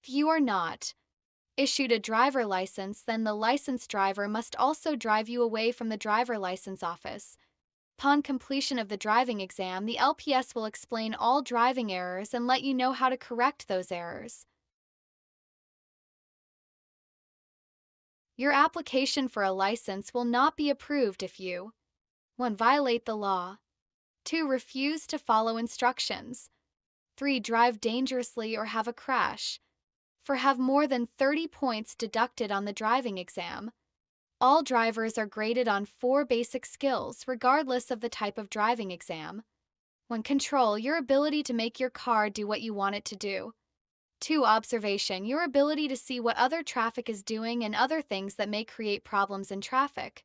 If you are not issued a driver license, then the licensed driver must also drive you away from the driver license office. Upon completion of the driving exam, the LPS will explain all driving errors and let you know how to correct those errors. Your application for a license will not be approved if you 1. Violate the law. 2. Refuse to follow instructions. 3. Drive dangerously or have a crash. 4. Have more than 30 points deducted on the driving exam. All drivers are graded on 4 basic skills, regardless of the type of driving exam. 1. Control, your ability to make your car do what you want it to do. 2. Observation, your ability to see what other traffic is doing and other things that may create problems in traffic.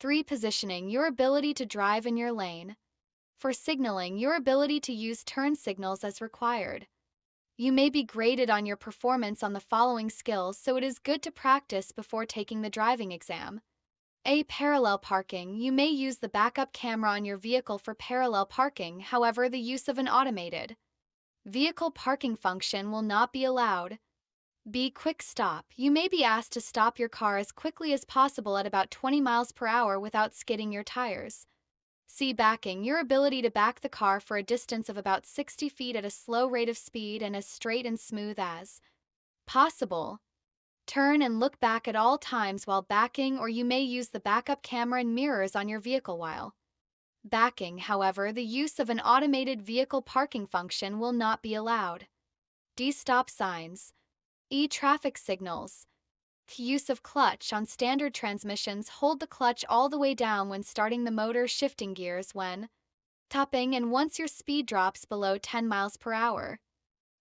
3. Positioning, your ability to drive in your lane. 4. Signaling, your ability to use turn signals as required. You may be graded on your performance on the following skills, so it is good to practice before taking the driving exam. A. Parallel parking, you may use the backup camera on your vehicle for parallel parking, however, the use of an automated vehicle parking function will not be allowed. B. Quick stop, you may be asked to stop your car as quickly as possible at about 20 miles per hour without skidding your tires. C. Backing, your ability to back the car for a distance of about 60 feet at a slow rate of speed and as straight and smooth as possible. Turn and look back at all times while backing, or you may use the backup camera and mirrors on your vehicle while backing. However, the use of an automated vehicle parking function will not be allowed. D. Stop signs. E. Traffic signals. Use of clutch, on standard transmissions, hold the clutch all the way down when starting the motor, shifting gears when topping, and once your speed drops below 10 miles per hour.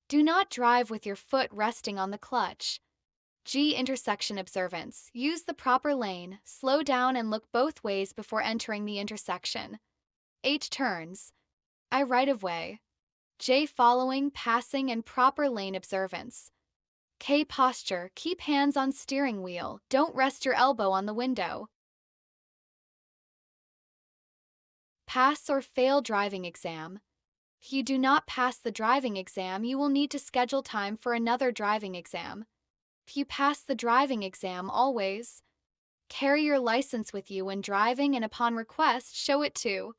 Do not drive with your foot resting on the clutch. G. Intersection observance, use the proper lane, slow down and look both ways before entering the intersection. H. Turns. I. Right of way. J. Following, passing, and proper lane observance. K. Posture, keep hands on steering wheel, don't rest your elbow on the window. Pass or fail driving exam. If you do not pass the driving exam, you will need to schedule time for another driving exam. If you pass the driving exam, always carry your license with you when driving and upon request show it to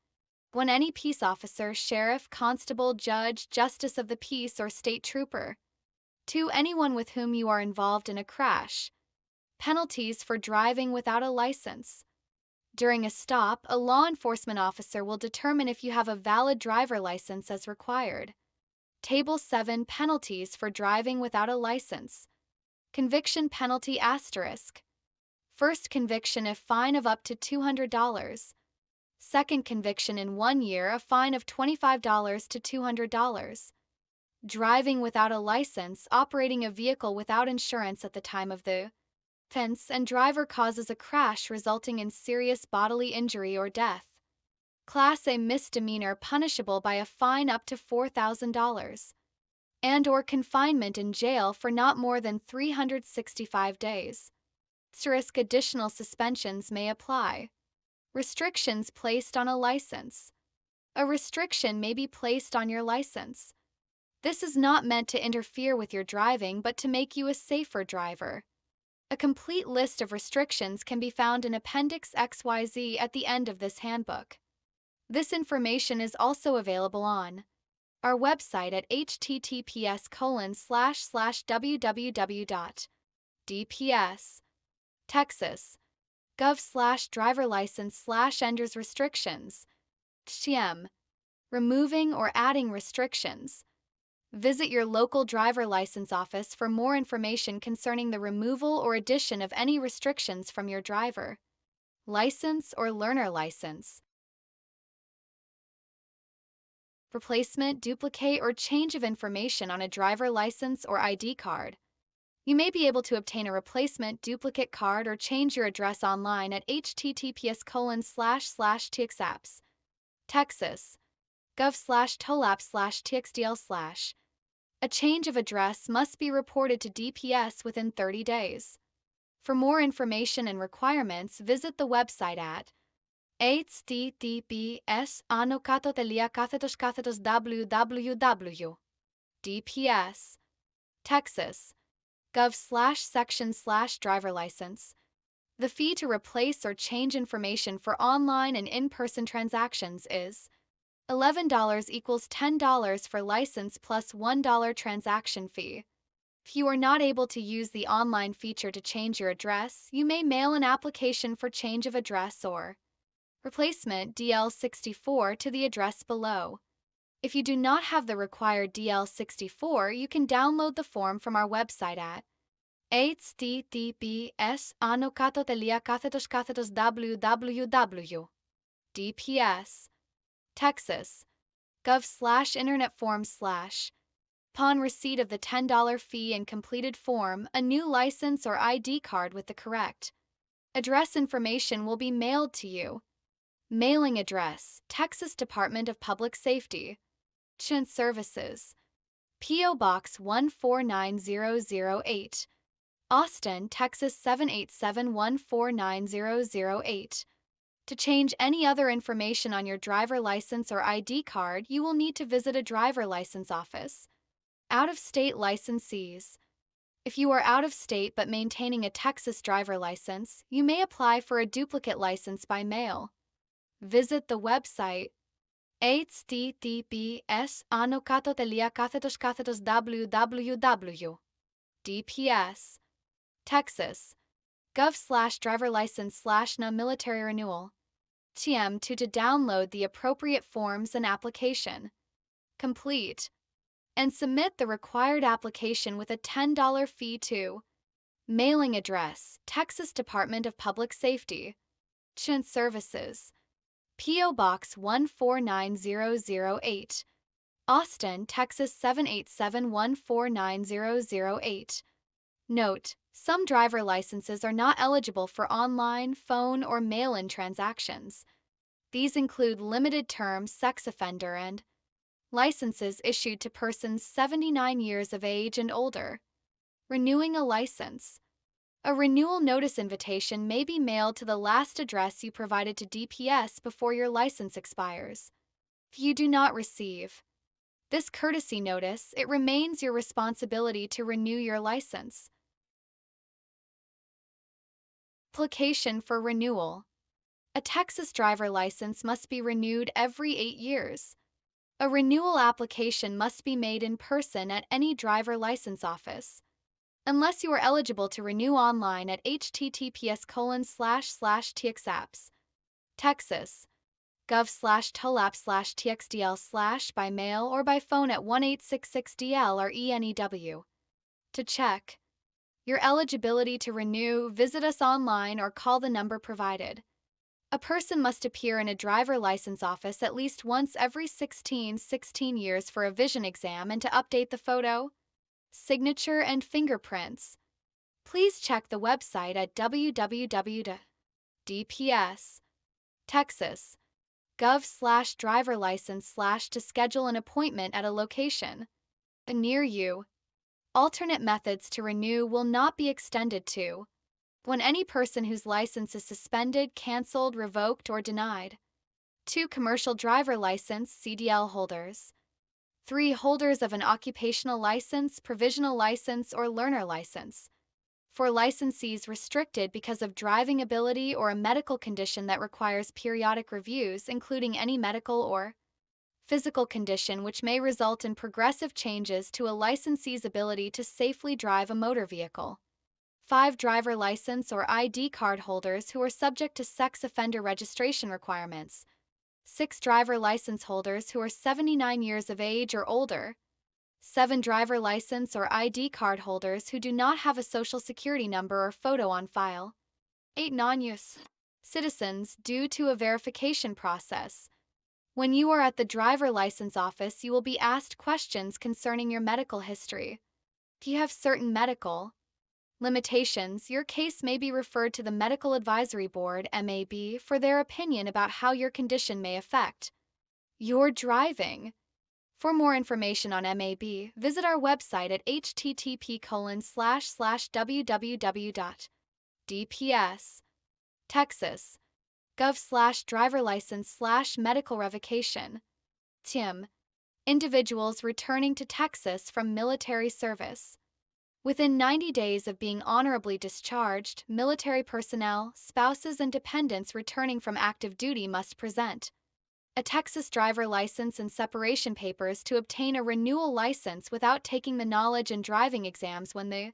any peace officer, sheriff, constable, judge, justice of the peace, or state trooper. 2. Anyone with whom you are involved in a crash. Penalties for driving without a license. During a stop, a law enforcement officer will determine if you have a valid driver license as required. Table 7. Penalties for driving without a license. Conviction penalty asterisk. First conviction, a fine of up to $200. Second conviction in 1 year, a fine of $25 to $200. Driving without a license, operating a vehicle without insurance at the time of the offense, and driver causes a crash resulting in serious bodily injury or death. Class A misdemeanor, punishable by a fine up to $4,000 and/or confinement in jail for not more than 365 days. Asterisk. Additional suspensions may apply. Restrictions placed on a license. A restriction may be placed on your license. This is not meant to interfere with your driving, but to make you a safer driver. A complete list of restrictions can be found in Appendix XYZ at the end of this handbook. This information is also available on our website at https://www.dps.texas.gov/driver-license/enders-restrictions. TM. Removing or adding restrictions. Visit your local driver license office for more information concerning the removal or addition of any restrictions from your driver license or learner license. Replacement, duplicate, or change of information on a driver license or ID card. You may be able to obtain a replacement, duplicate card or change your address online at https://txapps. Texas. gov/tolaps/txdl/. A change of address must be reported to DPS within 30 days. For more information and requirements, visit the website at https://www. DPS. Texas. gov/section/driver license. The fee to replace or change information for online and in-person transactions is $11 equals $10 for license plus $1 transaction fee. If you are not able to use the online feature to change your address, you may mail an application for change of address or replacement DL64 to the address below. If you do not have the required DL64, you can download the form from our website at https://www. DPS. Texas. gov/internet form/. Upon receipt of the $10 fee and completed form, a new license or ID card with the correct address information will be mailed to you. Mailing address: Texas Department of Public Safety. Insurance Services. P.O. Box 149008. Austin, Texas 787149008. To change any other information on your driver license or ID card, you will need to visit a driver license office. Out-of-state licensees. If you are out of state but maintaining a Texas driver license, you may apply for a duplicate license by mail. Visit the website https://www. DPS. Texas. gov/driverlicense/na military renewal. TM to download the appropriate forms and application. Complete. And submit the required application with a $10 fee to mailing address: Texas Department of Public Safety. Insurance Services. P.O. Box 149008. Austin, Texas 787149008. Note: some driver licenses are not eligible for online, phone, or mail-in transactions. These include limited-term sex offender and licenses issued to persons 79 years of age and older. Renewing a license. A renewal notice invitation may be mailed to the last address you provided to DPS before your license expires. If you do not receive this courtesy notice, it remains your responsibility to renew your license. Application for renewal. A Texas driver license must be renewed every 8 years. A renewal application must be made in person at any driver license office. Unless you are eligible to renew online at https://txapps. Texas. gov/tolaps/txdl/ by mail or by phone at 1866DL or ENEW. To check your eligibility to renew, visit us online or call the number provided. A person must appear in a driver license office at least once every 16 years for a vision exam and to update the photo, signature, and fingerprints. Please check the website at www.dps. Texas. gov/driverlicense/ to schedule an appointment at a location near you. Alternate methods to renew will not be extended to when any person whose license is suspended, canceled, revoked, or denied. 2 commercial driver license CDL holders. 3 holders of an occupational license, provisional license, or learner license. For licensees restricted because of driving ability or a medical condition that requires periodic reviews, including any medical or physical condition which may result in progressive changes to a licensee's ability to safely drive a motor vehicle. 5 driver license or ID card holders who are subject to sex offender registration requirements. 6 driver license holders who are 79 years of age or older. 7 driver license or ID card holders who do not have a social security number or photo on file. 8 non-US citizens due to a verification process. When you are at the driver license office, you will be asked questions concerning your medical history. If you have certain medical limitations, your case may be referred to the Medical Advisory Board (MAB) for their opinion about how your condition may affect your driving. For more information on MAB, visit our website at http://www.dps.texas.gov/driver-license/medical revocation. TIM. Individuals returning to Texas from military service. Within 90 days of being honorably discharged, military personnel, spouses, and dependents returning from active duty must present a Texas driver license and separation papers to obtain a renewal license without taking the knowledge and driving exams when the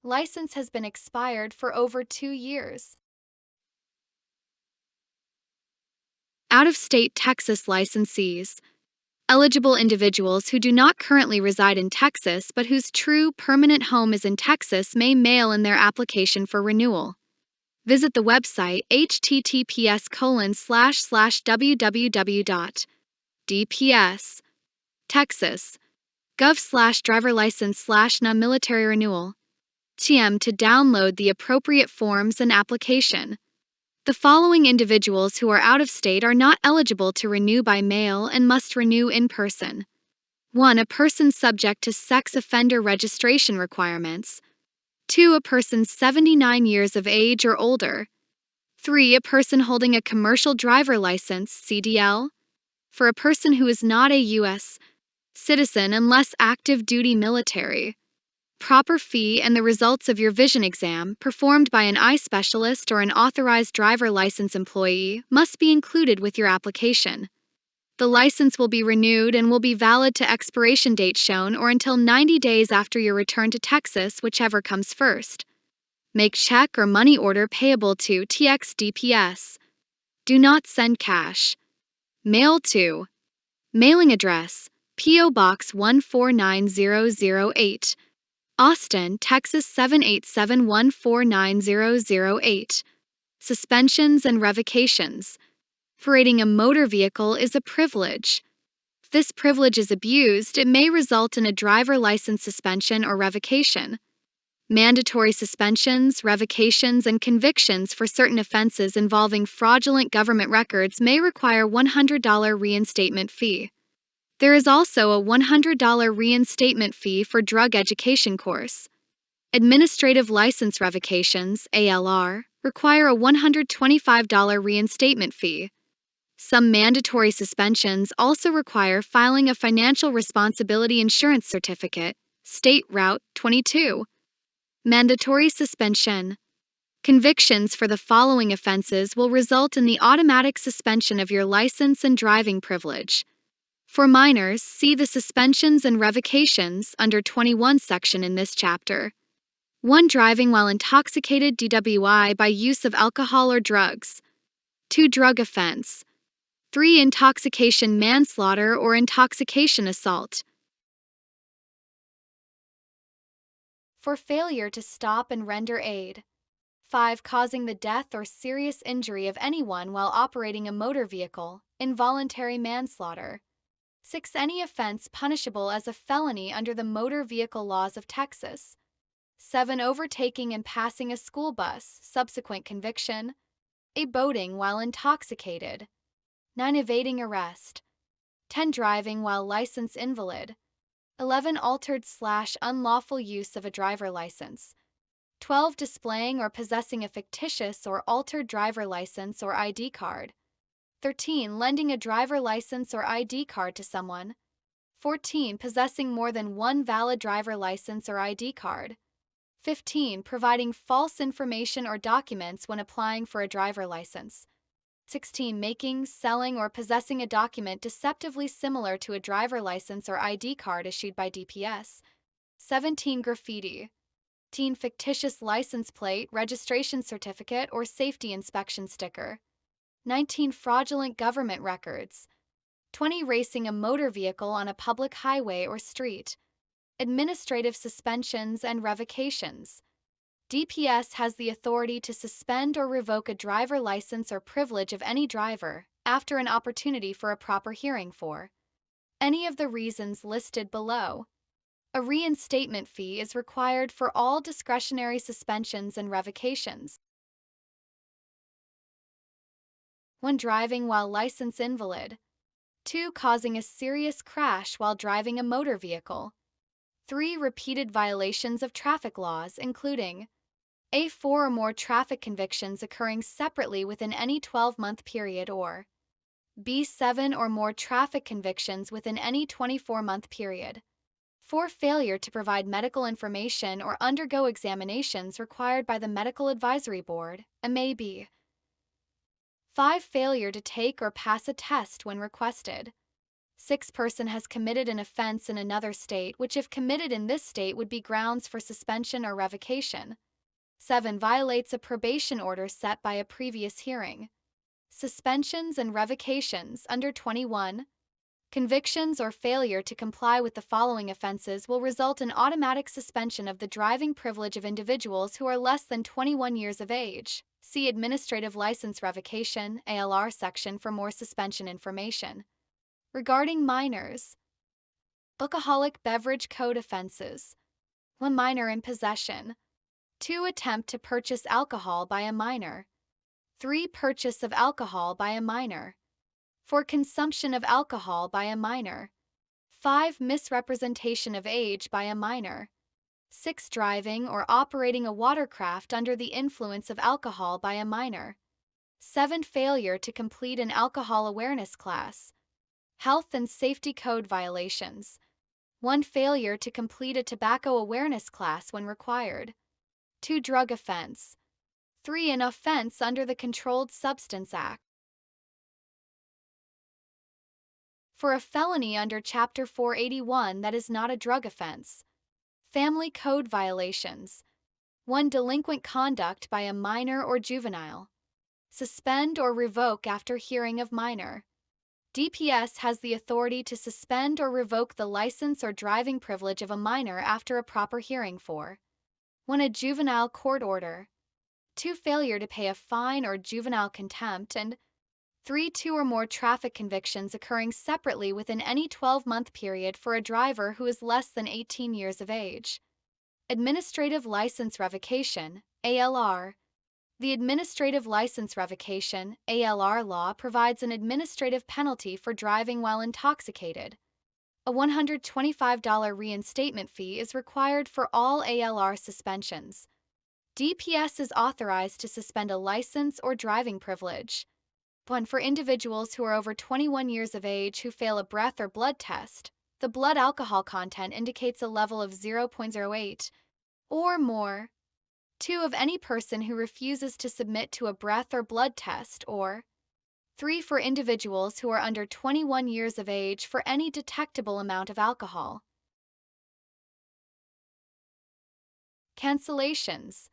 license has been expired for over 2 years. Out-of-state Texas licensees. Eligible individuals who do not currently reside in Texas but whose true permanent home is in Texas may mail in their application for renewal. Visit the website https://www.dps.texas.gov/driverlicense/non-military renewal (TM) to download the appropriate forms and application. The following individuals who are out of state are not eligible to renew by mail and must renew in person. 1. A person subject to sex offender registration requirements. 2. A person 79 years of age or older. 3. A person holding a commercial driver license, CDL. For a person who is not a U.S. citizen unless active duty military. Proper fee and the results of your vision exam, performed by an eye specialist or an authorized driver license employee, must be included with your application. The license will be renewed and will be valid to expiration date shown or until 90 days after your return to Texas, whichever comes first. Make check or money order payable to TXDPS. Do not send cash. Mail to. Mailing address: P.O. Box 149008. Austin, Texas 787149008. Suspensions and revocations. Operating a motor vehicle is a privilege. If this privilege is abused, it may result in a driver license suspension or revocation. Mandatory suspensions, revocations, and convictions for certain offenses involving fraudulent government records may require $100 reinstatement fee. There is also a $100 reinstatement fee for drug education course. Administrative license revocations, ALR, require a $125 reinstatement fee. Some mandatory suspensions also require filing a financial responsibility insurance certificate, State Route 22. Mandatory suspension. Convictions for the following offenses will result in the automatic suspension of your license and driving privilege. For minors, see the Suspensions and Revocations under 21 section in this chapter. 1. Driving while intoxicated, DWI by use of alcohol or drugs. 2. Drug offense. 3. Intoxication manslaughter or intoxication assault. For failure to stop and render aid. 5. Causing the death or serious injury of anyone while operating a motor vehicle, involuntary manslaughter. 6. Any offense punishable as a felony under the motor vehicle laws of Texas. 7. Overtaking and passing a school bus, subsequent conviction. 8. Boating while intoxicated. 9. Evading arrest. 10. Driving while license invalid. 11. Altered/unlawful use of a driver license. 12. Displaying or possessing a fictitious or altered driver license or ID card. 13. Lending a driver license or ID card to someone. 14. Possessing more than one valid driver license or ID card. 15. Providing false information or documents when applying for a driver license. 16. Making, selling, or possessing a document deceptively similar to a driver license or ID card issued by DPS. 17. Graffiti. 18. Fictitious license plate, registration certificate, or safety inspection sticker. 19. Fraudulent government records. 20. Racing a motor vehicle on a public highway or street. Administrative suspensions and revocations. DPS has the authority to suspend or revoke a driver license or privilege of any driver after an opportunity for a proper hearing for any of the reasons listed below. A reinstatement fee is required for all discretionary suspensions and revocations. When driving while license invalid. 2. Causing a serious crash while driving a motor vehicle. 3. Repeated violations of traffic laws, including A. 4 or more traffic convictions occurring separately within any 12-month period, or B. 7 or more traffic convictions within any 24-month period. 4. Failure to provide medical information or undergo examinations required by the Medical Advisory Board, MAB. 5. Failure to take or pass a test when requested. 6. Person has committed an offense in another state, which if committed in this state would be grounds for suspension or revocation. 7. Violates a probation order set by a previous hearing. Suspensions and revocations under 21. Convictions or failure to comply with the following offenses will result in automatic suspension of the driving privilege of individuals who are less than 21 years of age. See Administrative License Revocation, ALR section for more suspension information. Regarding minors. Alcoholic beverage code offenses. 1. Minor in possession. 2. Attempt to purchase alcohol by a minor. 3. Purchase of alcohol by a minor. 4. Consumption of alcohol by a minor. 5. Misrepresentation of age by a minor. 6. Driving or operating a watercraft under the influence of alcohol by a minor. 7. Failure to complete an alcohol awareness class. Health and safety code violations. 1. Failure to complete a tobacco awareness class when required. 2. Drug offense. 3. An offense under the Controlled Substance Act. For a felony under Chapter 481 that is not a drug offense. Family code violations. 1. Delinquent conduct by a minor or juvenile. Suspend or revoke after hearing of minor. DPS has the authority to suspend or revoke the license or driving privilege of a minor after a proper hearing for 1. A juvenile court order. 2. Failure to pay a fine or juvenile contempt, and 3. 2 or more traffic convictions occurring separately within any 12-month period for a driver who is less than 18 years of age. Administrative License Revocation, ALR. The Administrative License Revocation, ALR law provides an administrative penalty for driving while intoxicated. A $125 reinstatement fee is required for all ALR suspensions. DPS is authorized to suspend a license or driving privilege. 1. For individuals who are over 21 years of age who fail a breath or blood test, the blood alcohol content indicates a level of 0.08 or more. 2. Of any person who refuses to submit to a breath or blood test, or 3. For individuals who are under 21 years of age for any detectable amount of alcohol. Cancellations.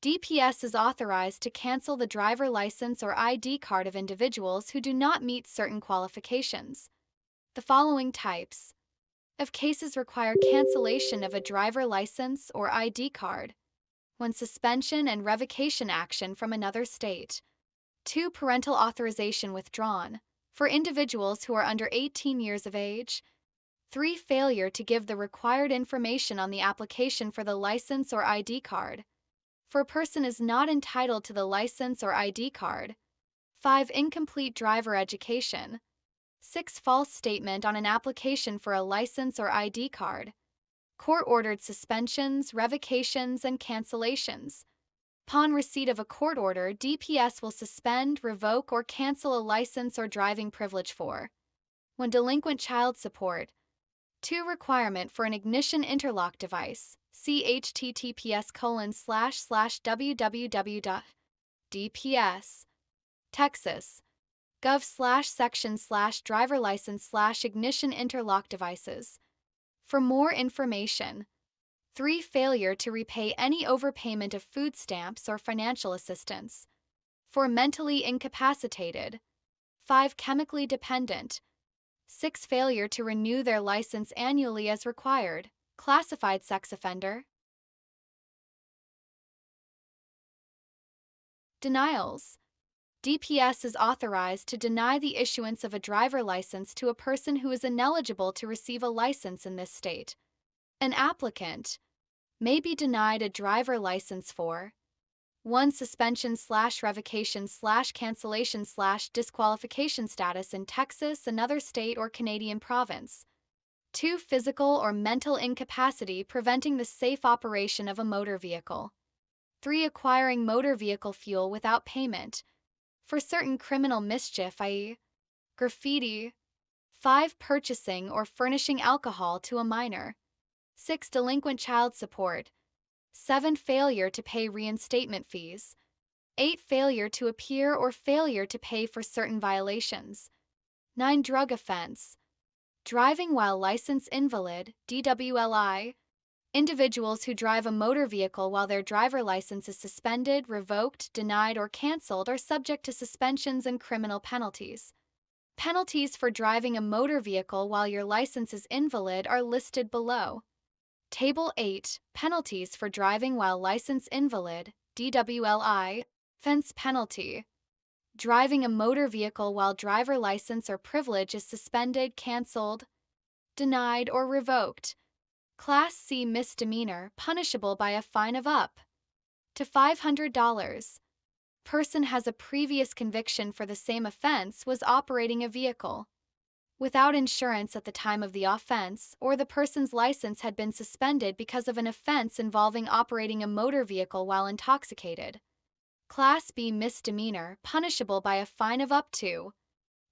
DPS is authorized to cancel the driver license or ID card of individuals who do not meet certain qualifications. The following types of cases require cancellation of a driver license or ID card. 1. Suspension and revocation action from another state. 2. Parental authorization withdrawn for individuals who are under 18 years of age. 3. Failure to give the required information on the application for the license or ID card, for a person is not entitled to the license or ID card. 5. Incomplete driver education. 6. False statement on an application for a license or ID card. Court-ordered suspensions, revocations, and cancellations. Upon receipt of a court order, DPS will suspend, revoke, or cancel a license or driving privilege for 1. Delinquent child support. 2. Requirement for an ignition interlock device, See https://www.dps Texas gov/section/driver license/ignition interlock devices. For more information. 3. Failure to repay any overpayment of food stamps or financial assistance. For mentally incapacitated. 5. Chemically dependent. 6. Failure to renew their license annually as required. Classified sex offender. Denials. DPS is authorized to deny the issuance of a driver license to a person who is ineligible to receive a license in this state. An applicant may be denied a driver license for 1. Suspension/revocation/cancellation/disqualification status in Texas, another state, or Canadian province. 2. Physical or mental incapacity preventing the safe operation of a motor vehicle. 3. Acquiring motor vehicle fuel without payment for certain criminal mischief, i.e., graffiti. 5. Purchasing or furnishing alcohol to a minor. 6. Delinquent child support. 7. Failure to pay reinstatement fees. 8. Failure to appear or failure to pay for certain violations. 9. Drug offense. Driving while license invalid, DWLI. Individuals who drive a motor vehicle while their driver license is suspended, revoked, denied, or canceled are subject to suspensions and criminal penalties. Penalties for driving a motor vehicle while your license is invalid are listed below. Table 8. Penalties for driving while license invalid, DWLI. Offense penalty. Driving a motor vehicle while driver license or privilege is suspended, canceled, denied, or revoked. Class C misdemeanor, punishable by a fine of up to $500. Person has a previous conviction for the same offense, was operating a vehicle without insurance at the time of the offense, or the person's license had been suspended because of an offense involving operating a motor vehicle while intoxicated. Class B misdemeanor, punishable by a fine of up to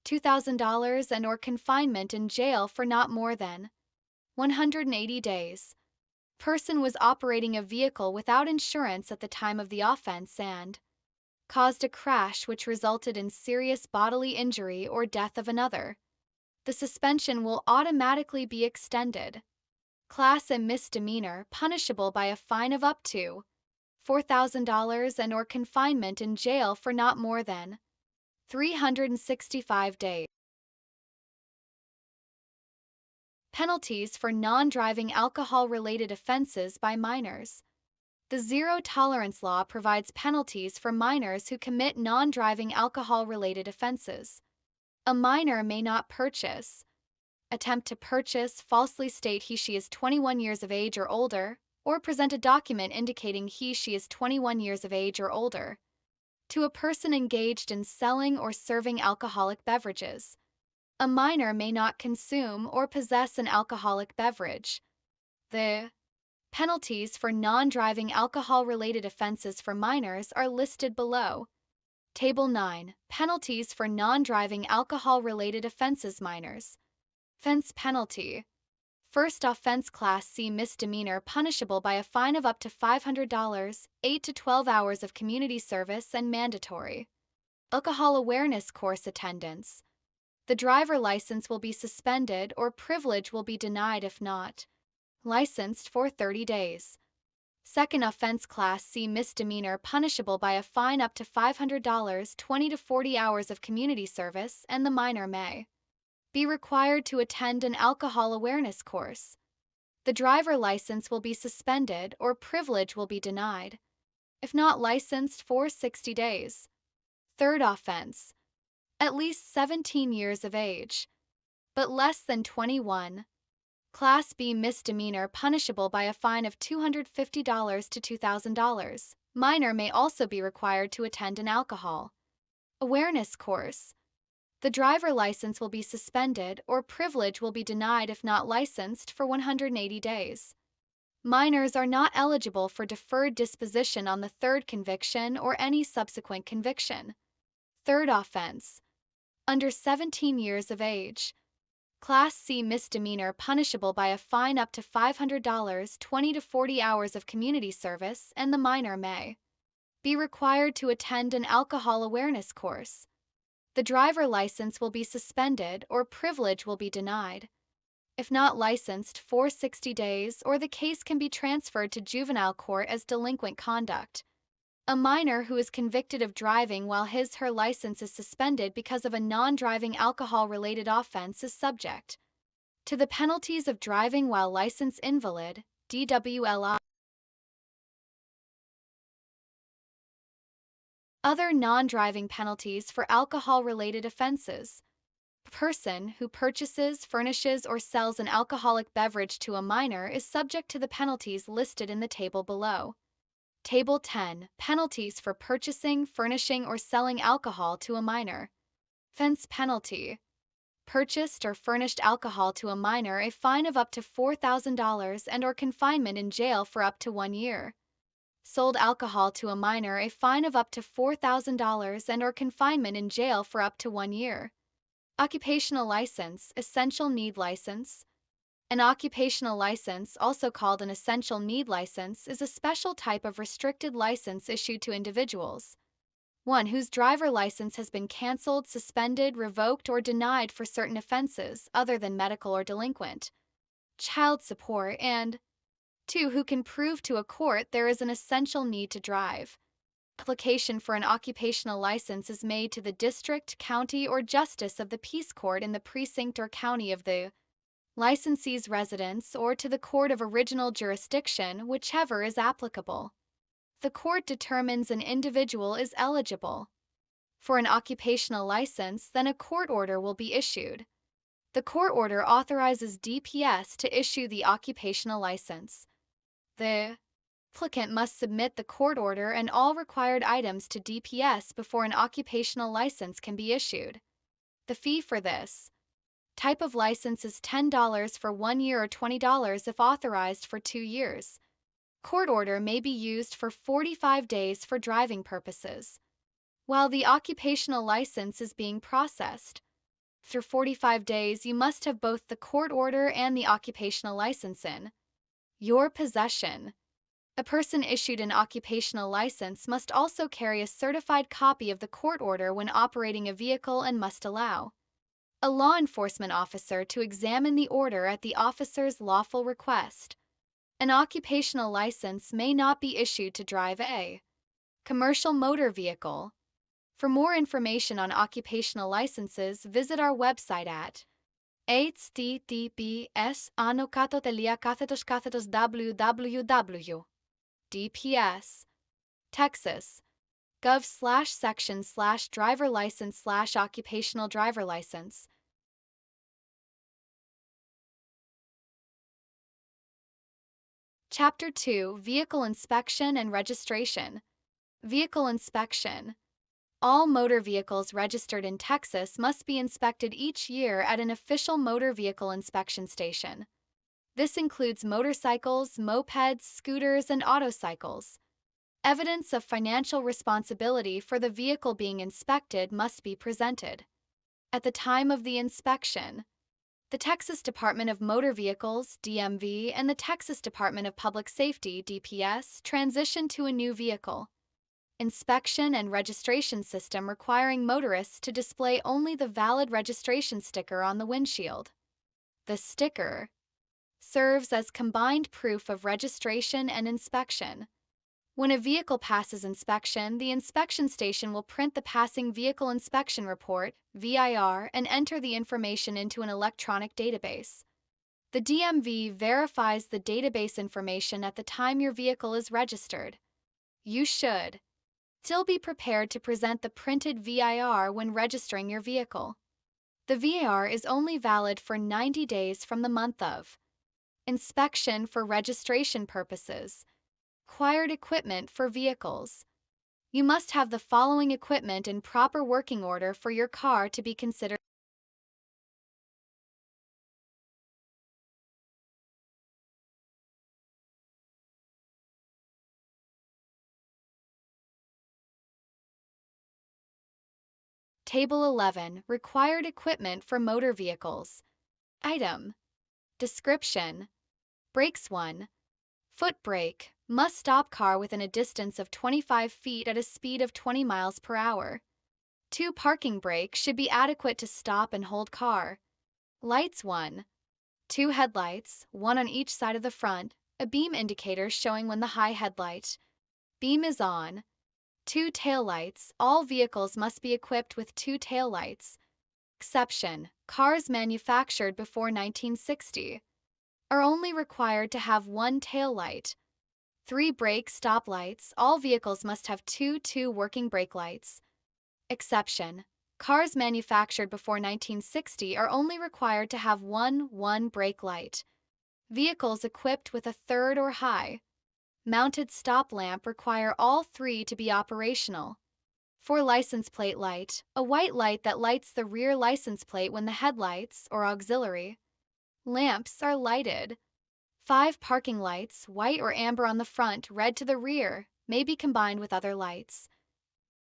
$2,000 and/or confinement in jail for not more than 180 days. Person was operating a vehicle without insurance at the time of the offense and caused a crash which resulted in serious bodily injury or death of another. The suspension will automatically be extended. Class A misdemeanor, punishable by a fine of up to $4,000 and/or confinement in jail for not more than 365 days. Penalties for non-driving alcohol-related offenses by minors. The zero-tolerance law provides penalties for minors who commit non-driving alcohol-related offenses. A minor may not purchase, attempt to purchase, falsely state he/she is 21 years of age or older, or present a document indicating he/she is 21 years of age or older to a person engaged in selling or serving alcoholic beverages. A minor may not consume or possess an alcoholic beverage. The penalties for non-driving alcohol-related offenses for minors are listed below. Table 9. Penalties for non-driving alcohol-related offenses minors. Offense penalty. First offense Class C misdemeanor, punishable by a fine of up to $500, 8 to 12 hours of community service, and mandatory alcohol awareness course attendance. The driver license will be suspended or privilege will be denied if not licensed for 30 days. Second offense Class C misdemeanor, punishable by a fine up to $500, 20 to 40 hours of community service, and the minor may be required to attend an alcohol awareness course. The driver license will be suspended or privilege will be denied if not licensed for 60 days. Third offense. At least 17 years of age, but less than 21. Class B misdemeanor, punishable by a fine of $250 to $2,000. Minor may also be required to attend an alcohol awareness course. The driver license will be suspended or privilege will be denied if not licensed for 180 days. Minors are not eligible for deferred disposition on the third conviction or any subsequent conviction. Third offense. Under 17 years of age. Class C misdemeanor punishable by a fine up to $500, 20 to 40 hours of community service, and the minor may be required to attend an alcohol awareness course. The driver license will be suspended or privilege will be denied. If not licensed for 60 days, or the case can be transferred to juvenile court as delinquent conduct. A minor who is convicted of driving while his/her license is suspended because of a non-driving alcohol-related offense is subject to the penalties of driving while license invalid, DWLI. Other non-driving penalties for alcohol-related offenses. A person who purchases, furnishes, or sells an alcoholic beverage to a minor is subject to the penalties listed in the table below. Table 10. Penalties for purchasing, furnishing, or selling alcohol to a minor. Offense penalty. Purchased or furnished alcohol to a minor, a fine of up to $4,000 and/or confinement in jail for up to 1 year. Sold alcohol to a minor, a fine of up to $4,000 and/or confinement in jail for up to 1 year. Occupational license, essential need license. An occupational license, also called an essential need license, is a special type of restricted license issued to individuals. One whose driver license has been canceled, suspended, revoked, or denied for certain offenses other than medical or delinquent child support, and 2. Who can prove to a court there is an essential need to drive. Application for an occupational license is made to the district, county, or justice of the peace court in the precinct or county of the licensee's residence, or to the court of original jurisdiction, whichever is applicable. The court determines an individual is eligible for an occupational license, then a court order will be issued. The court order authorizes DPS to issue the occupational license. The applicant must submit the court order and all required items to DPS before an occupational license can be issued. The fee for this type of license is $10 for 1 year or $20 if authorized for 2 years. Court order may be used for 45 days for driving purposes. While the occupational license is being processed, after 45 days, you must have both the court order and the occupational license in your possession. A person issued an occupational license must also carry a certified copy of the court order when operating a vehicle and must allow a law enforcement officer to examine the order at the officer's lawful request. An occupational license may not be issued to drive a commercial motor vehicle. For more information on occupational licenses, visit our website at https://www.dps Texas gov/section/driver license/occupational driver license. Chapter 2. Vehicle Inspection and Registration. Vehicle Inspection. All motor vehicles registered in Texas must be inspected each year at an official motor vehicle inspection station. This includes motorcycles, mopeds, scooters, and autocycles. Evidence of financial responsibility for the vehicle being inspected must be presented. At the time of the inspection, the Texas Department of Motor Vehicles, DMV, and the Texas Department of Public Safety, DPS, transition to a new vehicle inspection and registration system requiring motorists to display only the valid registration sticker on the windshield. The sticker serves as combined proof of registration and inspection. When a vehicle passes inspection, the inspection station will print the Passing Vehicle Inspection Report, VIR, and enter the information into an electronic database. The DMV verifies the database information at the time your vehicle is registered. You should still be prepared to present the printed VIR when registering your vehicle. The VIR is only valid for 90 days from the month of inspection. For registration purposes, required equipment for vehicles. You must have the following equipment in proper working order for your car to be considered. Table 11. Required equipment for motor vehicles. Item. Description. Brakes 1. Foot brake. Must stop car within a distance of 25 feet at a speed of 20 miles per hour. 2. Parking brake should be adequate to stop and hold car. Lights 1. 2 headlights, 1 on each side of the front, a beam indicator showing when the high headlight beam is on. 2 taillights. All vehicles must be equipped with 2 taillights. Exception. Cars manufactured before 1960 are only required to have 1 taillight. 3 brake stop lights. All vehicles must have 2 working brake lights. Exception. Cars manufactured before 1960 are only required to have 1 brake light. Vehicles equipped with a third or high mounted stop lamp require all 3 to be operational. 4 license plate light, a white light that lights the rear license plate when the headlights, or auxiliary lamps, are lighted. 5 parking lights, white or amber on the front, red to the rear, may be combined with other lights.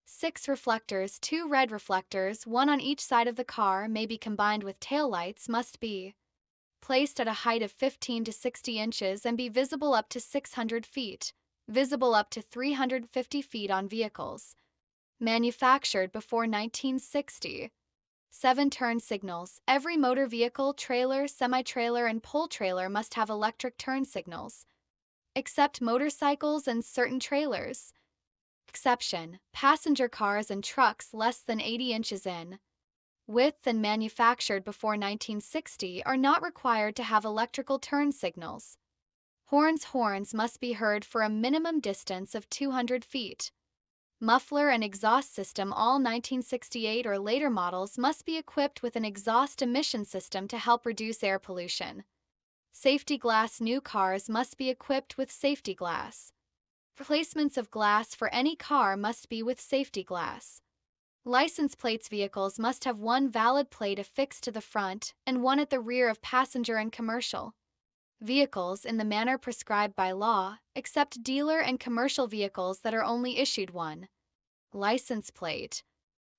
6 reflectors, 2 red reflectors, 1 on each side of the car, may be combined with tail lights, must be placed at a height of 15 to 60 inches and be visible up to 600 feet, visible up to 350 feet on vehicles manufactured before 1960. 7 turn signals. Every motor vehicle, trailer, semi-trailer, and pull trailer must have electric turn signals, except motorcycles and certain trailers. Exception. Passenger cars and trucks less than 80 inches in width and manufactured before 1960 are not required to have electrical turn signals. Horns must be heard for a minimum distance of 200 feet. Muffler and exhaust system. All 1968 or later models must be equipped with an exhaust emission system to help reduce air pollution. Safety glass. New cars must be equipped with safety glass. Replacements of glass for any car must be with safety glass. License plates. Vehicles must have 1 valid plate affixed to the front and 1 at the rear of passenger and commercial vehicles in the manner prescribed by law, except dealer and commercial vehicles that are only issued 1 license plate.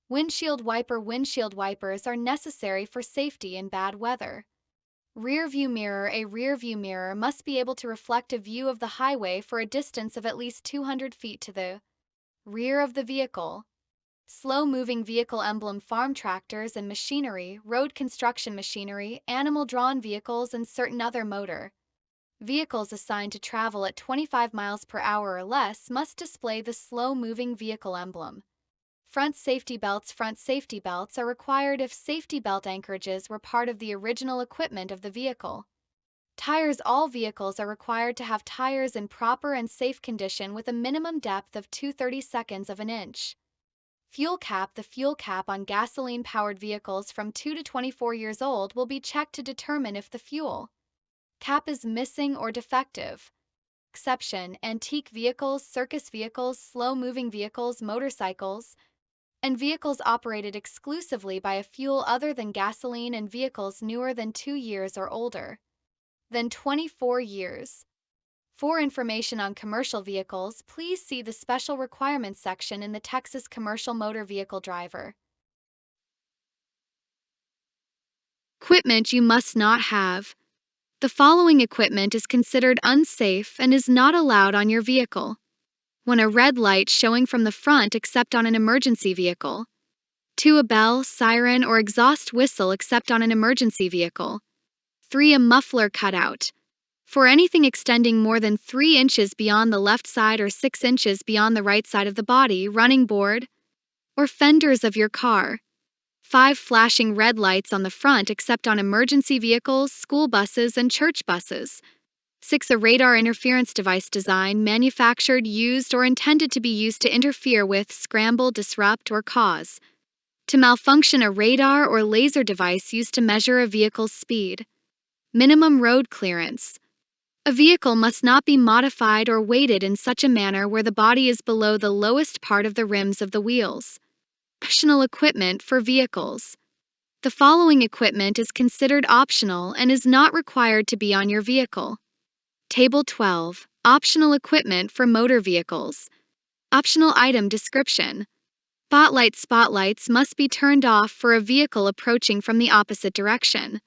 Windshield wiper. Windshield wipers are necessary for safety in bad weather. Rear view mirror. A rear view mirror must be able to reflect a view of the highway for a distance of at least 200 feet to the rear of the vehicle. Slow-moving vehicle emblem. Farm tractors and machinery, road construction machinery, animal-drawn vehicles, and certain other motor vehicles assigned to travel at 25 miles per hour or less must display the slow-moving vehicle emblem. Front safety belts. Front safety belts are required if safety belt anchorages were part of the original equipment of the vehicle. Tires. All vehicles are required to have tires in proper and safe condition with a minimum depth of 2/32 of an inch. Fuel cap. The fuel cap on gasoline-powered vehicles from 2 to 24 years old will be checked to determine if the fuel cap is missing or defective. Exception. Antique vehicles, circus vehicles, slow-moving vehicles, motorcycles, and vehicles operated exclusively by a fuel other than gasoline, and vehicles newer than 2 years or older than 24 years. For information on commercial vehicles, please see the Special Requirements section in the Texas Commercial Motor Vehicle Driver. Equipment you must not have. The following equipment is considered unsafe and is not allowed on your vehicle. 1. A red light showing from the front except on an emergency vehicle. 2. A bell, siren, or exhaust whistle except on an emergency vehicle. 3. A muffler cutout. For anything extending more than 3 inches beyond the left side or 6 inches beyond the right side of the body, running board, or fenders of your car. 5. Flashing red lights on the front except on emergency vehicles, school buses, and church buses. 6. A radar interference device designed, manufactured, used, or intended to be used to interfere with, scramble, disrupt, or cause to malfunction a radar or laser device used to measure a vehicle's speed. Minimum road clearance. A vehicle must not be modified or weighted in such a manner where the body is below the lowest part of the rims of the wheels. Optional equipment for vehicles. The following equipment is considered optional and is not required to be on your vehicle. Table 12. Optional equipment for motor vehicles. Optional item description. Spotlights must be turned off for a vehicle approaching from the opposite direction.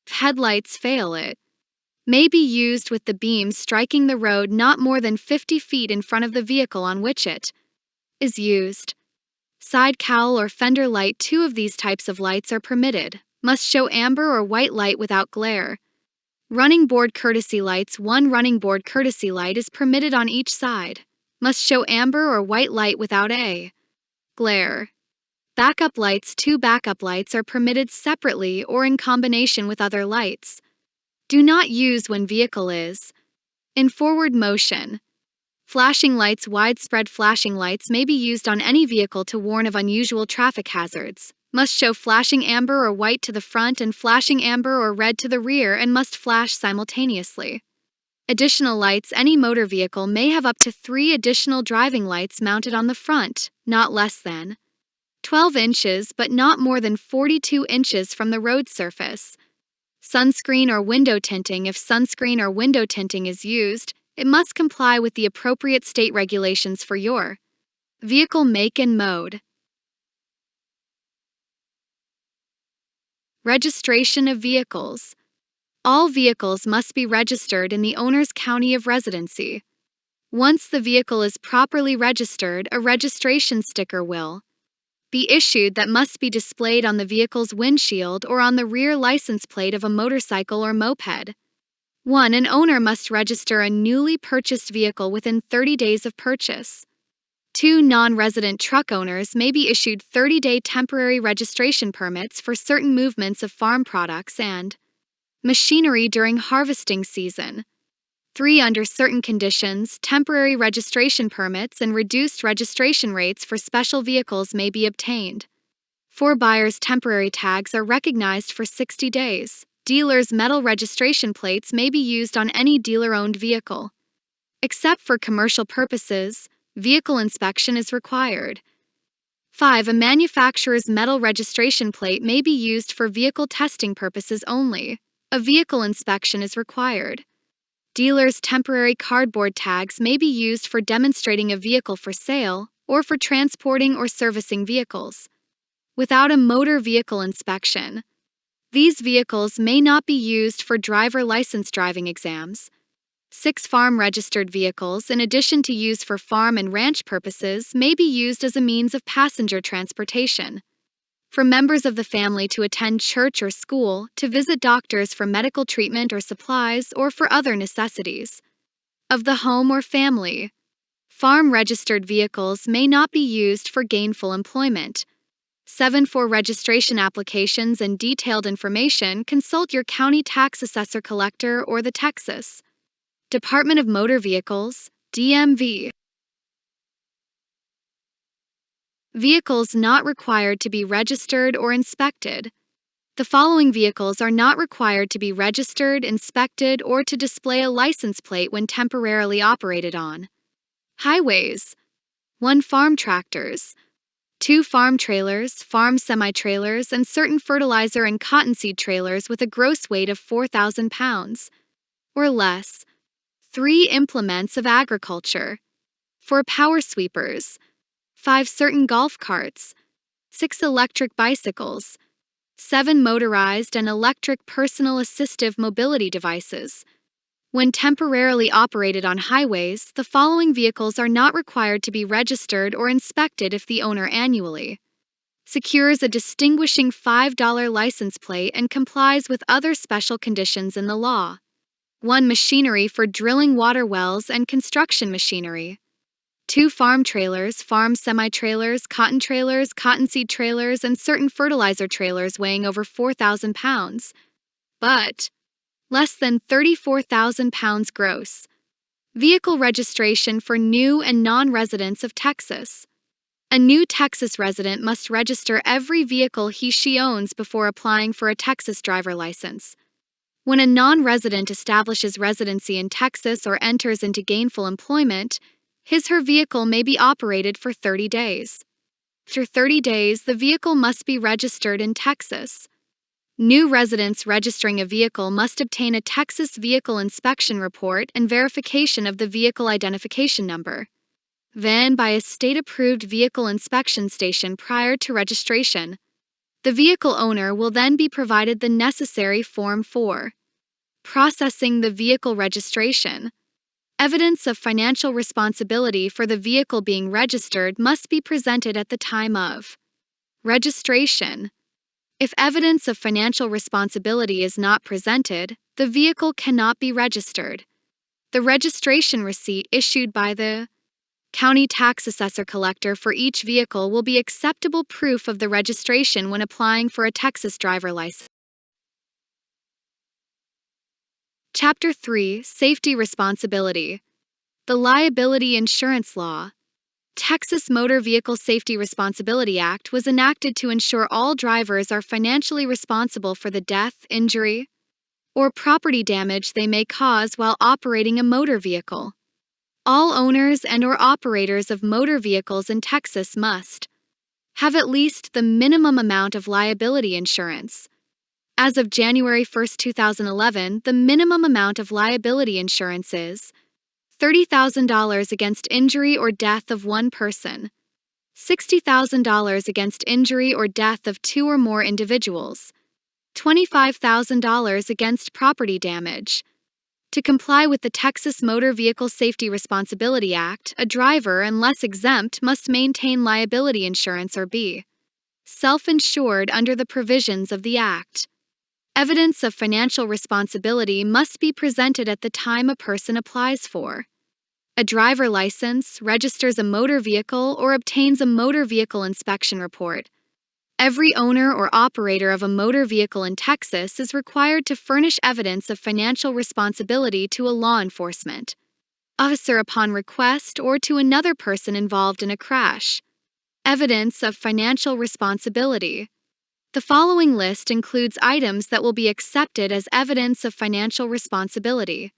If headlights fail, it may be used with the beam striking the road not more than 50 feet in front of the vehicle on which it is used. Side cowl or fender light, 2 of these types of lights are permitted, must show amber or white light without glare. Running board courtesy lights, 1 running board courtesy light is permitted on each side, must show amber or white light without a glare. Backup lights, 2 backup lights are permitted separately or in combination with other lights. Do not use when vehicle is in forward motion. Flashing lights, widespread flashing lights may be used on any vehicle to warn of unusual traffic hazards. Must show flashing amber or white to the front and flashing amber or red to the rear and must flash simultaneously. Additional lights, any motor vehicle may have up to 3 additional driving lights mounted on the front, not less than 12 inches but not more than 42 inches from the road surface. Sunscreen or window tinting. If sunscreen or window tinting is used, it must comply with the appropriate state regulations for your vehicle make and mode. Registration of vehicles. All vehicles must be registered in the owner's county of residency. Once the vehicle is properly registered, a registration sticker will be issued that must be displayed on the vehicle's windshield or on the rear license plate of a motorcycle or moped. 1. An owner must register a newly purchased vehicle within 30 days of purchase. 2. Non-resident truck owners may be issued 30-day temporary registration permits for certain movements of farm products and machinery during harvesting season. 3. Under certain conditions, temporary registration permits and reduced registration rates for special vehicles may be obtained. 4. Buyers' temporary tags are recognized for 60 days. Dealers' metal registration plates may be used on any dealer-owned vehicle. Except for commercial purposes, vehicle inspection is required. 5. A manufacturer's metal registration plate may be used for vehicle testing purposes only. A vehicle inspection is required. Dealers' temporary cardboard tags may be used for demonstrating a vehicle for sale or for transporting or servicing vehicles. Without a motor vehicle inspection, these vehicles may not be used for driver license driving exams. 6. Farm-registered vehicles, in addition to use for farm and ranch purposes, may be used as a means of passenger transportation. For members of the family to attend church or school, to visit doctors for medical treatment or supplies, or for other necessities of the home or family. Farm-registered vehicles may not be used for gainful employment. 7. For registration applications and detailed information, consult your county tax assessor collector or the Texas Department of Motor Vehicles, DMV. Vehicles not required to be registered or inspected. The following vehicles are not required to be registered, inspected, or to display a license plate when temporarily operated on highways. 1. Farm tractors. 2. Farm trailers, farm semi-trailers, and certain fertilizer and cottonseed trailers with a gross weight of 4,000 pounds or less. 3. Implements of agriculture. 4. Power sweepers. 5. Certain golf carts. 6. Electric bicycles. 7. Motorized and electric personal assistive mobility devices. When temporarily operated on highways, the following vehicles are not required to be registered or inspected if the owner annually secures a distinguishing $5 license plate and complies with other special conditions in the law. 1. Machinery for drilling water wells and construction machinery. 2. Farm trailers, farm semi-trailers, cottonseed trailers, and certain fertilizer trailers weighing over 4,000 pounds, but less than 34,000 pounds gross. Vehicle registration for new and non-residents of Texas. A new Texas resident must register every vehicle he/she owns before applying for a Texas driver license. When a non-resident establishes residency in Texas or enters into gainful employment, his/her vehicle may be operated for 30 days. After 30 days, the vehicle must be registered in Texas. New residents registering a vehicle must obtain a Texas Vehicle Inspection Report and verification of the vehicle identification number, then by a state-approved vehicle inspection station prior to registration. The vehicle owner will then be provided the necessary Form 4. Processing the vehicle registration. Evidence of financial responsibility for the vehicle being registered must be presented at the time of registration. If evidence of financial responsibility is not presented, the vehicle cannot be registered. The registration receipt issued by the county tax assessor collector for each vehicle will be acceptable proof of the registration when applying for a Texas driver license. Chapter 3: Safety Responsibility. The Liability Insurance Law. Texas Motor Vehicle Safety Responsibility Act was enacted to ensure all drivers are financially responsible for the death, injury, or property damage they may cause while operating a motor vehicle. All owners and/or operators of motor vehicles in Texas must have at least the minimum amount of liability insurance. As of January 1, 2011, the minimum amount of liability insurance is $30,000 against injury or death of one person, $60,000 against injury or death of two or more individuals, $25,000 against property damage. To comply with the Texas Motor Vehicle Safety Responsibility Act, a driver, unless exempt, must maintain liability insurance or be self-insured under the provisions of the Act. Evidence of financial responsibility must be presented at the time a person applies for a driver license, registers a motor vehicle, or obtains a motor vehicle inspection report. Every owner or operator of a motor vehicle in Texas is required to furnish evidence of financial responsibility to a law enforcement officer upon request or to another person involved in a crash. Evidence of financial responsibility. The following list includes items that will be accepted as evidence of financial responsibility.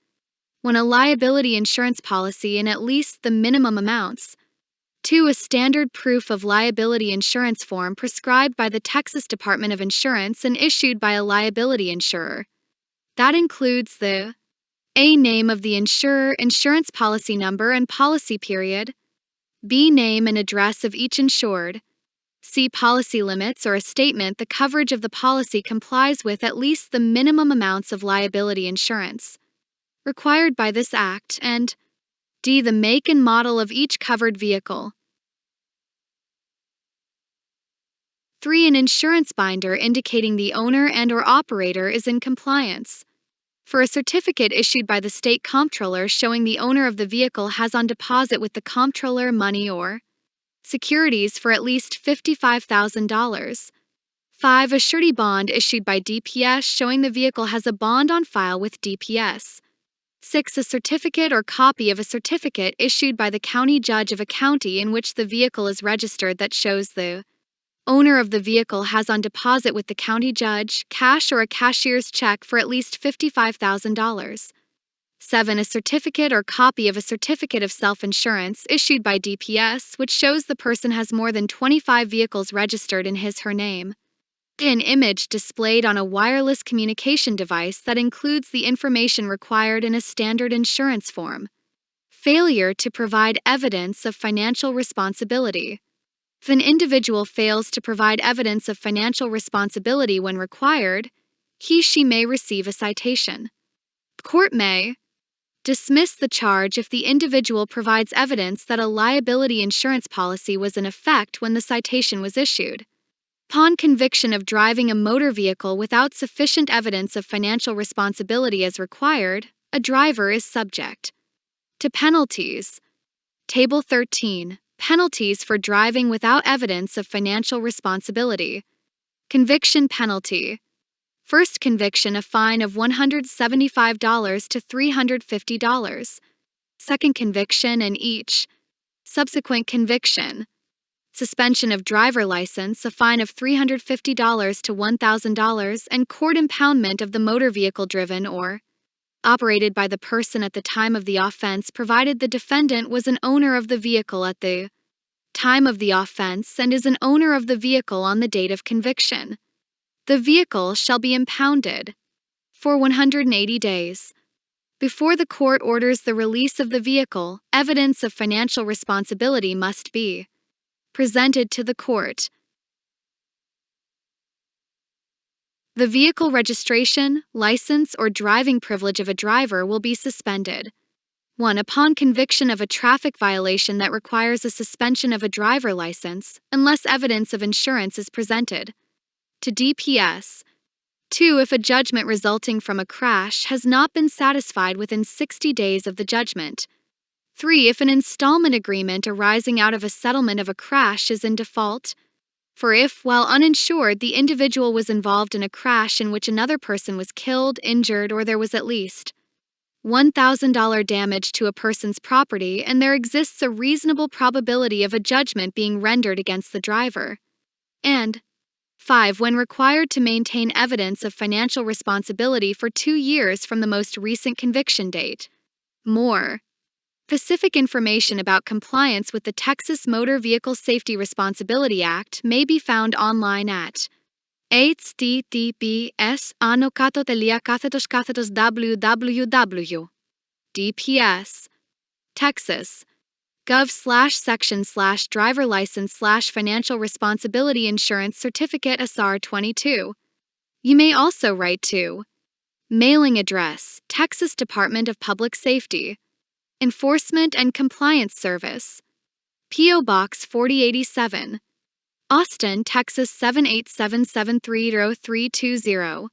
When a liability insurance policy in at least the minimum amounts. 2. A standard proof of liability insurance form prescribed by the Texas Department of Insurance and issued by a liability insurer. That includes the A. Name of the insurer, insurance policy number and policy period. B. Name and address of each insured. C. Policy limits or a statement the coverage of the policy complies with at least the minimum amounts of liability insurance required by this Act, and D. The make and model of each covered vehicle. 3. An insurance binder indicating the owner and/or operator is in compliance. For a certificate issued by the state comptroller showing the owner of the vehicle has on deposit with the comptroller money or securities for at least $55,000. 5. A surety bond issued by DPS showing the vehicle has a bond on file with DPS. 6. A certificate or copy of a certificate issued by the county judge of a county in which the vehicle is registered that shows the owner of the vehicle has on deposit with the county judge cash or a cashier's check for at least $55,000. 7. A certificate or copy of a certificate of self-insurance issued by DPS which shows the person has more than 25 vehicles registered in his/her name. An image displayed on a wireless communication device that includes the information required in a standard insurance form. Failure to provide evidence of financial responsibility. If an individual fails to provide evidence of financial responsibility when required, he/she may receive a citation. The court may dismiss the charge if the individual provides evidence that a liability insurance policy was in effect when the citation was issued. Upon conviction of driving a motor vehicle without sufficient evidence of financial responsibility as required, a driver is subject to penalties. Table 13. Penalties for driving without evidence of financial responsibility. Conviction penalty. First conviction, a fine of $175 to $350. Second conviction and each subsequent conviction. Suspension of driver license, a fine of $350 to $1,000, and court impoundment of the motor vehicle driven or operated by the person at the time of the offense, provided the defendant was an owner of the vehicle at the time of the offense and is an owner of the vehicle on the date of conviction. The vehicle shall be impounded for 180 days. Before the court orders the release of the vehicle, evidence of financial responsibility must be presented to the court. The vehicle registration, license, or driving privilege of a driver will be suspended. 1. Upon conviction of a traffic violation that requires a suspension of a driver license, unless evidence of insurance is presented, to DPS. 2. If a judgment resulting from a crash has not been satisfied within 60 days of the judgment. 3. If an installment agreement arising out of a settlement of a crash is in default. For if, while uninsured, the individual was involved in a crash in which another person was killed, injured, or there was at least $1,000 damage to a person's property and there exists a reasonable probability of a judgment being rendered against the driver. And 5. When required to maintain evidence of financial responsibility for 2 years from the most recent conviction date. More specific information about compliance with the Texas Motor Vehicle Safety Responsibility Act may be found online at https://www.dps Texas gov/section/driver license/financial responsibility insurance certificate SR 22. You may also write to mailing address, Texas Department of Public Safety, Enforcement and Compliance Service, P.O. Box 4087, Austin, Texas 787730320.